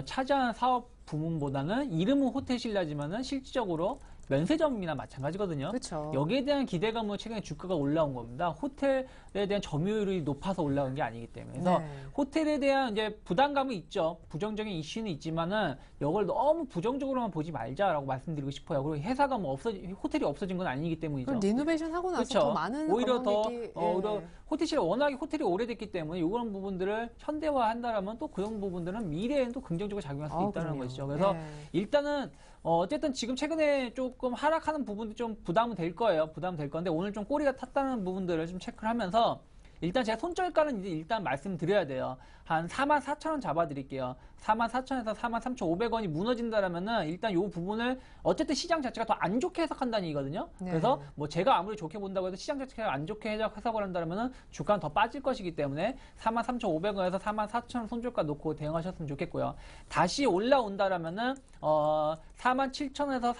차지하는 사업 부문보다는 이름은 호텔 신라지만은 실질적으로 면세점이나 마찬가지거든요. 그렇죠. 여기에 대한 기대감으로 최근에 주가가 올라온 겁니다. 호텔에 대한 점유율이 높아서 올라온 게 아니기 때문에. 그래서 네. 호텔에 대한 이제 부담감이 있죠. 부정적인 이슈는 있지만은 이걸 너무 부정적으로만 보지 말자라고 말씀드리고 싶어요. 그리고 회사가 뭐 호텔이 없어진 건 아니기 때문이죠. 그럼 리노베이션 하고 나서 그렇죠. 더 많은 오히려 더 관광객이, 오히려 호텔이 워낙에 호텔이 오래됐기 때문에 이런 부분들을 현대화한다라면 또 그런 부분들은 미래에는 또 긍정적으로 작용할 수 있다는 그럼요. 것이죠. 그래서 네. 일단은 어쨌든 지금 최근에 조금 하락하는 부분도 좀 부담은 될 거예요. 부담은 될 건데 오늘 좀 꼬리가 탔다는 부분들을 좀 체크를 하면서 일단 제가 손절가는 이제 일단 말씀드려야 돼요. 한 44,000원 잡아드릴게요. 44,000원에서 43,500원이 무너진다라면은 일단 이 부분을 어쨌든 시장 자체가 더 안 좋게 해석한다는 얘기거든요. 네. 그래서 뭐 제가 아무리 좋게 본다고 해도 시장 자체가 안 좋게 해석을 한다면은 주가는 더 빠질 것이기 때문에 43,500원에서 44,000원 손절가 놓고 대응하셨으면 좋겠고요. 다시 올라온다라면은 47,000원에서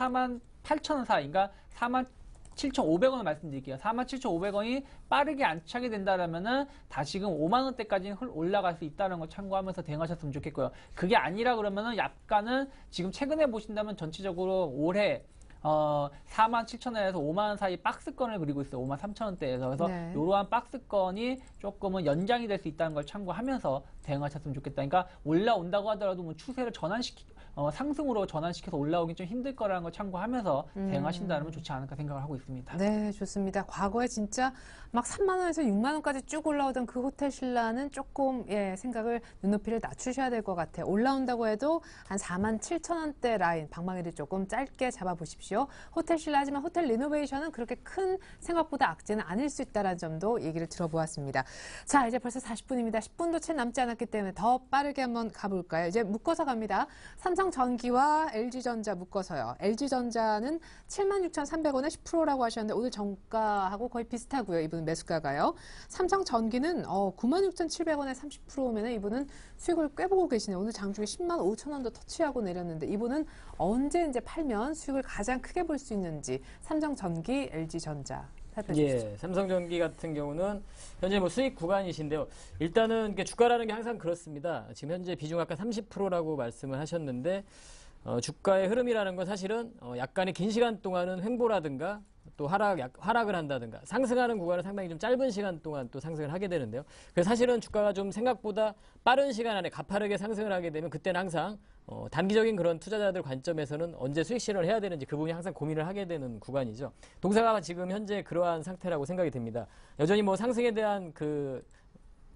48,000원 사이인가 47,500원을 말씀드릴게요. 47,500원이 빠르게 안착이 된다라면은 다시금 5만 원대까지는 올라갈 수 있다는 거 참고하면서 대응하셨으면 좋겠고요. 그게 아니라 그러면은 약간은 지금 최근에 보신다면 전체적으로 올해 47,000원에서 5만 원 사이 박스권을 그리고 있어요. 5만 3천 원대에서. 그래서 네. 이러한 박스권이 조금은 연장이 될 수 있다는 걸 참고하면서 대응하셨으면 좋겠다. 그러니까 올라온다고 하더라도 뭐 추세를 상승으로 전환시켜서 올라오기 좀 힘들 거라는 걸 참고하면서 대응하신다면 좋지 않을까 생각을 하고 있습니다. 네, 좋습니다. 과거에 진짜 막 3만 원에서 6만 원까지 쭉 올라오던 그 호텔 신라는 조금 생각을 눈높이를 낮추셔야 될 것 같아요. 올라온다고 해도 한 4만 7천 원대 라인 방망이를 조금 짧게 잡아보십시오. 호텔 신라지만 호텔 리노베이션은 그렇게 큰 생각보다 악재는 아닐 수 있다는 점도 얘기를 들어보았습니다. 자, 이제 벌써 40분입니다. 10분도 채 남지 않았기 때문에 더 빠르게 한번 가볼까요? 이제 묶어서 갑니다. 삼성전기와 LG전자 묶어서요. LG전자는 76,300원에 10%라고 하셨는데 오늘 정가하고 거의 비슷하고요. 이분은 매수가가요. 삼성전기는 96,700원에 30%면 이분은 수익을 꽤 보고 계시네요. 오늘 장중에 10만 5천 원도 터치하고 내렸는데 이분은 언제 이제 팔면 수익을 가장 크게 볼 수 있는지 삼성전기, LG전자 살펴주시죠. 예, 삼성전기 같은 경우는 현재 뭐 수익 구간이신데요. 일단은 주가라는 게 항상 그렇습니다. 지금 현재 비중 아까 30%라고 말씀을 하셨는데 주가의 흐름이라는 건 사실은 약간의 긴 시간 동안은 횡보라든가 또 하락을 한다든가 상승하는 구간은 상당히 좀 짧은 시간 동안 또 상승을 하게 되는데요. 그래서 사실은 주가가 좀 생각보다 빠른 시간 안에 가파르게 상승을 하게 되면 그때는 항상 단기적인 그런 투자자들 관점에서는 언제 수익 실현을 해야 되는지 그 부분이 항상 고민을 하게 되는 구간이죠. 동사가 지금 현재 그러한 상태라고 생각이 됩니다. 여전히 뭐 상승에 대한 그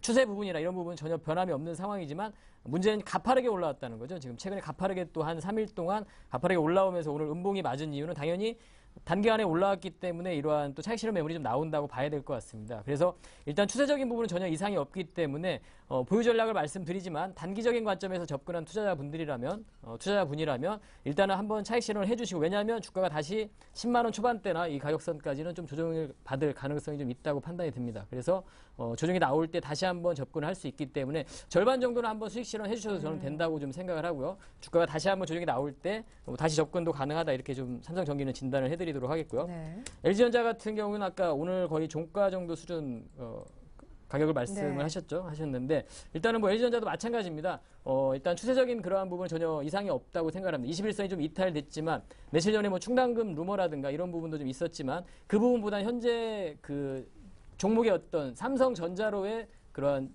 추세 부분이나 이런 부분은 전혀 변함이 없는 상황이지만 문제는 가파르게 올라왔다는 거죠. 지금 최근에 가파르게 또 한 3일 동안 가파르게 올라오면서 오늘 음봉이 맞은 이유는 당연히 단기간에 올라왔기 때문에 이러한 또 차익 실현 매물이 좀 나온다고 봐야 될 것 같습니다. 그래서 일단 추세적인 부분은 전혀 이상이 없기 때문에 보유 전략을 말씀드리지만 단기적인 관점에서 접근한 투자자분이라면 일단은 한번 차익 실현을 해주시고, 왜냐하면 주가가 다시 10만 원 초반대나 이 가격선까지는 좀 조정을 받을 가능성이 좀 있다고 판단이 듭니다. 그래서 조정이 나올 때 다시 한번 접근을 할 수 있기 때문에 절반 정도는 한번 수익 실현 해주셔도 저는 된다고 좀 생각을 하고요. 주가가 다시 한번 조정이 나올 때 다시 접근도 가능하다 이렇게 좀 삼성전기는 진단을 해드리도록 하겠고요. 네. LG전자 같은 경우는 아까 오늘 거의 종가 정도 수준 가격을 말씀을 네. 하셨는데 일단은 뭐 LG전자도 마찬가지입니다. 일단 추세적인 그러한 부분은 전혀 이상이 없다고 생각합니다. 21선이 좀 이탈됐지만 며칠 전에 뭐 충당금 루머라든가 이런 부분도 좀 있었지만 그 부분보다 현재 그 종목의 어떤 삼성전자로의 그러한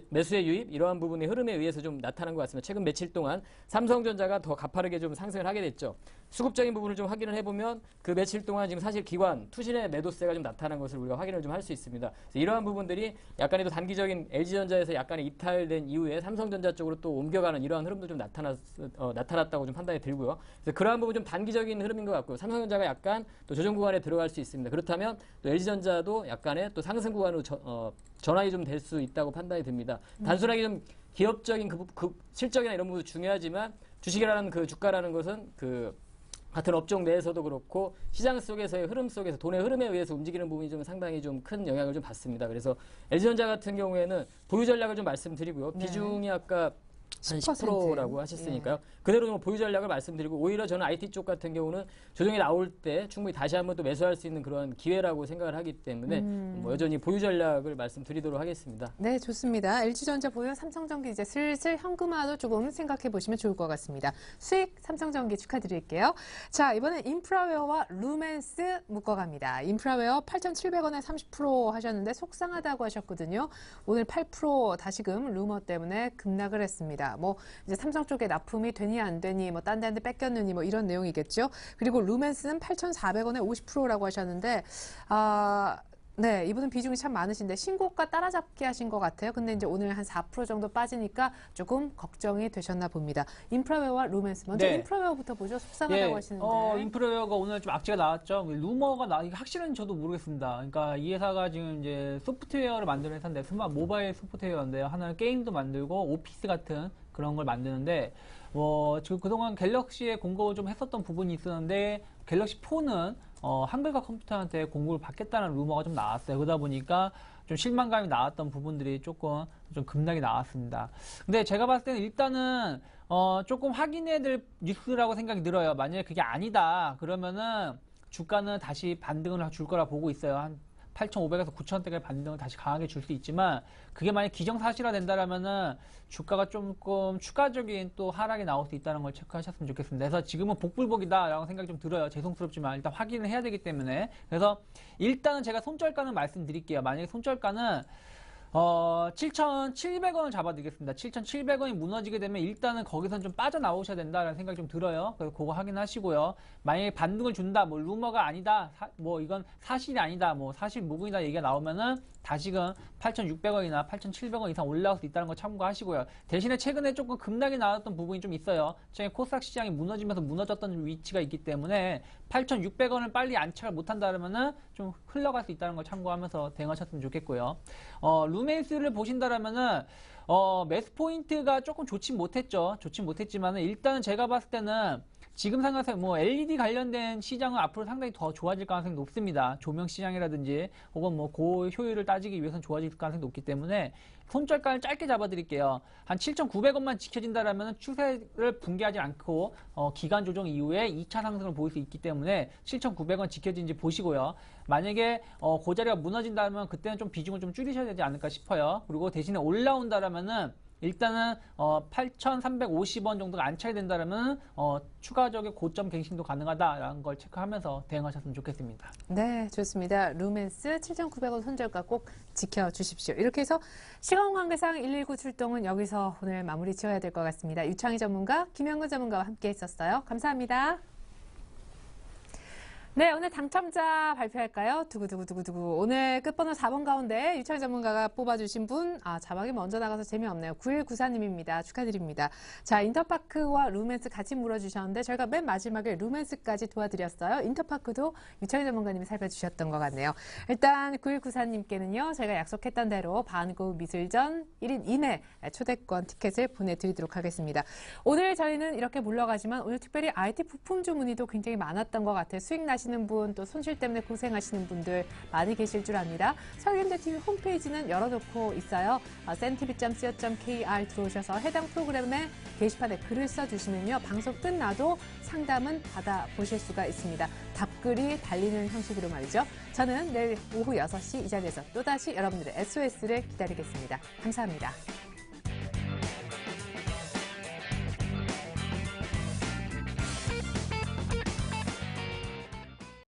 매수의 유입 이러한 부분의 흐름에 의해서 좀 나타난 것 같습니다. 최근 며칠 동안 삼성전자가 더 가파르게 좀 상승을 하게 됐죠. 수급적인 부분을 좀 확인을 해보면 그 며칠 동안 지금 사실 기관 투신의 매도세가 좀 나타난 것을 우리가 확인을 좀 할 수 있습니다. 그래서 이러한 부분들이 약간의 또 단기적인 LG전자에서 약간의 이탈된 이후에 삼성전자 쪽으로 또 옮겨가는 이러한 흐름도 좀 나타났다고 좀 판단이 들고요. 그래서 그러한 부분 좀 단기적인 흐름인 것 같고요. 삼성전자가 약간 또 조정 구간에 들어갈 수 있습니다. 그렇다면 또 LG전자도 약간의 또 상승 구간으로 전환이 좀 될 수 있다고 판단이 듭니다. 단순하게 좀 기업적인 그 실적이나 이런 부분도 중요하지만 주식이라는 그 주가라는 것은 그 같은 업종 내에서도 그렇고 시장 속에서의 흐름 속에서 돈의 흐름에 의해서 움직이는 부분이 좀 상당히 좀 큰 영향을 좀 받습니다. 그래서 LG전자 같은 경우에는 보유 전략을 좀 말씀드리고요. 네. 비중이 아까 한 10%라고 하셨으니까요. 예. 그대로 뭐 보유 전략을 말씀드리고 오히려 저는 IT 쪽 같은 경우는 조정이 나올 때 충분히 다시 한번 또 매수할 수 있는 그런 기회라고 생각을 하기 때문에 뭐 여전히 보유 전략을 말씀드리도록 하겠습니다. 네, 좋습니다. LG전자 보유, 삼성전기 이제 슬슬 현금화도 조금 생각해 보시면 좋을 것 같습니다. 수익 삼성전기 축하드릴게요. 자, 이번엔 인프라웨어와 루멘스 묶어갑니다. 인프라웨어 8,700원에 30% 하셨는데 속상하다고 하셨거든요. 오늘 8% 다시금 루머 때문에 급락을 했습니다. 뭐 이제 삼성 쪽에 납품이 되니 안 되니 뭐 딴 데한테 뺏겼느니 뭐 이런 내용이겠죠. 그리고 루멘스는 8,400원에 50%라고 하셨는데 네, 이분은 비중이 참 많으신데 신고가 따라잡기 하신 것 같아요. 근데 이제 오늘 한 4% 정도 빠지니까 조금 걱정이 되셨나 봅니다. 인프라웨어와 루멘스 먼저 네. 인프라웨어부터 보죠. 속상하다고 하시는데. 인프라웨어가 오늘 좀 악재가 나왔죠. 루머가 이게 확실은 저도 모르겠습니다. 그러니까 이 회사가 지금 이제 소프트웨어를 만드는 회사인데 모바일 소프트웨어인데요. 하나는 게임도 만들고 오피스 같은 그런 걸 만드는데 지금 그동안 갤럭시에 공급을 좀 했었던 부분이 있었는데 갤럭시 4는 한글과 컴퓨터한테 공급을 받겠다는 루머가 좀 나왔어요. 그러다 보니까 좀 실망감이 나왔던 부분들이 조금 좀 급락이 나왔습니다. 근데 제가 봤을 때는 일단은 조금 확인해야 될 뉴스라고 생각이 들어요. 만약에 그게 아니다 그러면은 주가는 다시 반등을 줄 거라 보고 있어요. 한 8,500에서 9,000대까지 반등을 다시 강하게 줄 수 있지만 그게 만약 기정사실화 된다라면은 주가가 조금 추가적인 또 하락이 나올 수 있다는 걸 체크하셨으면 좋겠습니다. 그래서 지금은 복불복이다라고 생각이 좀 들어요. 죄송스럽지만 일단 확인을 해야 되기 때문에. 그래서 일단은 제가 손절가는 말씀드릴게요. 만약에 손절가는 7,700원을 잡아드리겠습니다. 7,700원이 무너지게 되면 일단은 거기선 좀 빠져나오셔야 된다라는 생각이 좀 들어요. 그래서 그거 확인하시고요. 만약에 반등을 준다, 뭐 루머가 아니다, 이건 사실이 아니다, 뭐 사실 무근이다 얘기가 나오면은 다시금 8,600원이나 8,700원 이상 올라올 수 있다는 거 참고하시고요. 대신에 최근에 조금 급락이 나왔던 부분이 좀 있어요. 최근에 코스닥 시장이 무너지면서 무너졌던 위치가 있기 때문에 8,600원을 빨리 안착을 못한다면은 좀 흘러갈 수 있다는 걸 참고하면서 대응하셨으면 좋겠고요. 루멘스를 보신다라면은 매수 포인트가 조금 좋진 못했죠. 좋진 못했지만은 일단은 제가 봤을 때는 지금 상황에서 뭐 LED 관련된 시장은 앞으로 상당히 더 좋아질 가능성이 높습니다. 조명 시장이라든지 혹은 뭐 고효율을 따지기 위해서는 좋아질 가능성이 높기 때문에 손절가를 짧게 잡아드릴게요. 한 7,900원만 지켜진다라면 추세를 붕괴하지 않고 기간 조정 이후에 2차 상승을 보일 수 있기 때문에 7,900원 지켜진지 보시고요. 만약에 그 자리가 무너진다면 그때는 좀 비중을 좀 줄이셔야 되지 않을까 싶어요. 그리고 대신에 올라온다라면은 일단은 8,350원 정도가 안착이 된다면 추가적인 고점 갱신도 가능하다라는 걸 체크하면서 대응하셨으면 좋겠습니다. 네, 좋습니다. 루멘스 7,900원 손절가 꼭 지켜주십시오. 이렇게 해서 시간 관계상 119 출동은 여기서 오늘 마무리 지어야 될 것 같습니다. 유창희 전문가, 김영근 전문가와 함께 했었어요. 감사합니다. 네, 오늘 당첨자 발표할까요? 두구두구두구두구. 오늘 끝번호 4번 가운데 유창희 전문가가 뽑아주신 분, 자막이 먼저 나가서 재미없네요. 9194님입니다. 축하드립니다. 자, 인터파크와 루멘스 같이 물어주셨는데 저희가 맨 마지막에 루멘스까지 도와드렸어요. 인터파크도 유창희 전문가님이 살펴주셨던 것 같네요. 일단 9194님께는요, 저희가 약속했던 대로 반구 미술전 1인 2매 초대권 티켓을 보내드리도록 하겠습니다. 오늘 저희는 이렇게 물러가지만 오늘 특별히 IT 부품주 문의도 굉장히 많았던 것 같아요. 수익 나시는 분, 또 손실 때문에 고생하시는 분들 많이 계실 줄 압니다. 서울현대TV 홈페이지는 열어놓고 있어요. centv.co.kr 들어오셔서 해당 프로그램의 게시판에 글을 써주시면요. 방송 끝나도 상담은 받아보실 수가 있습니다. 답글 댓글이 달리는 형식으로 말이죠. 저는 내일 오후 6시 이 자리에서 또다시 여러분들의 SOS를 기다리겠습니다. 감사합니다.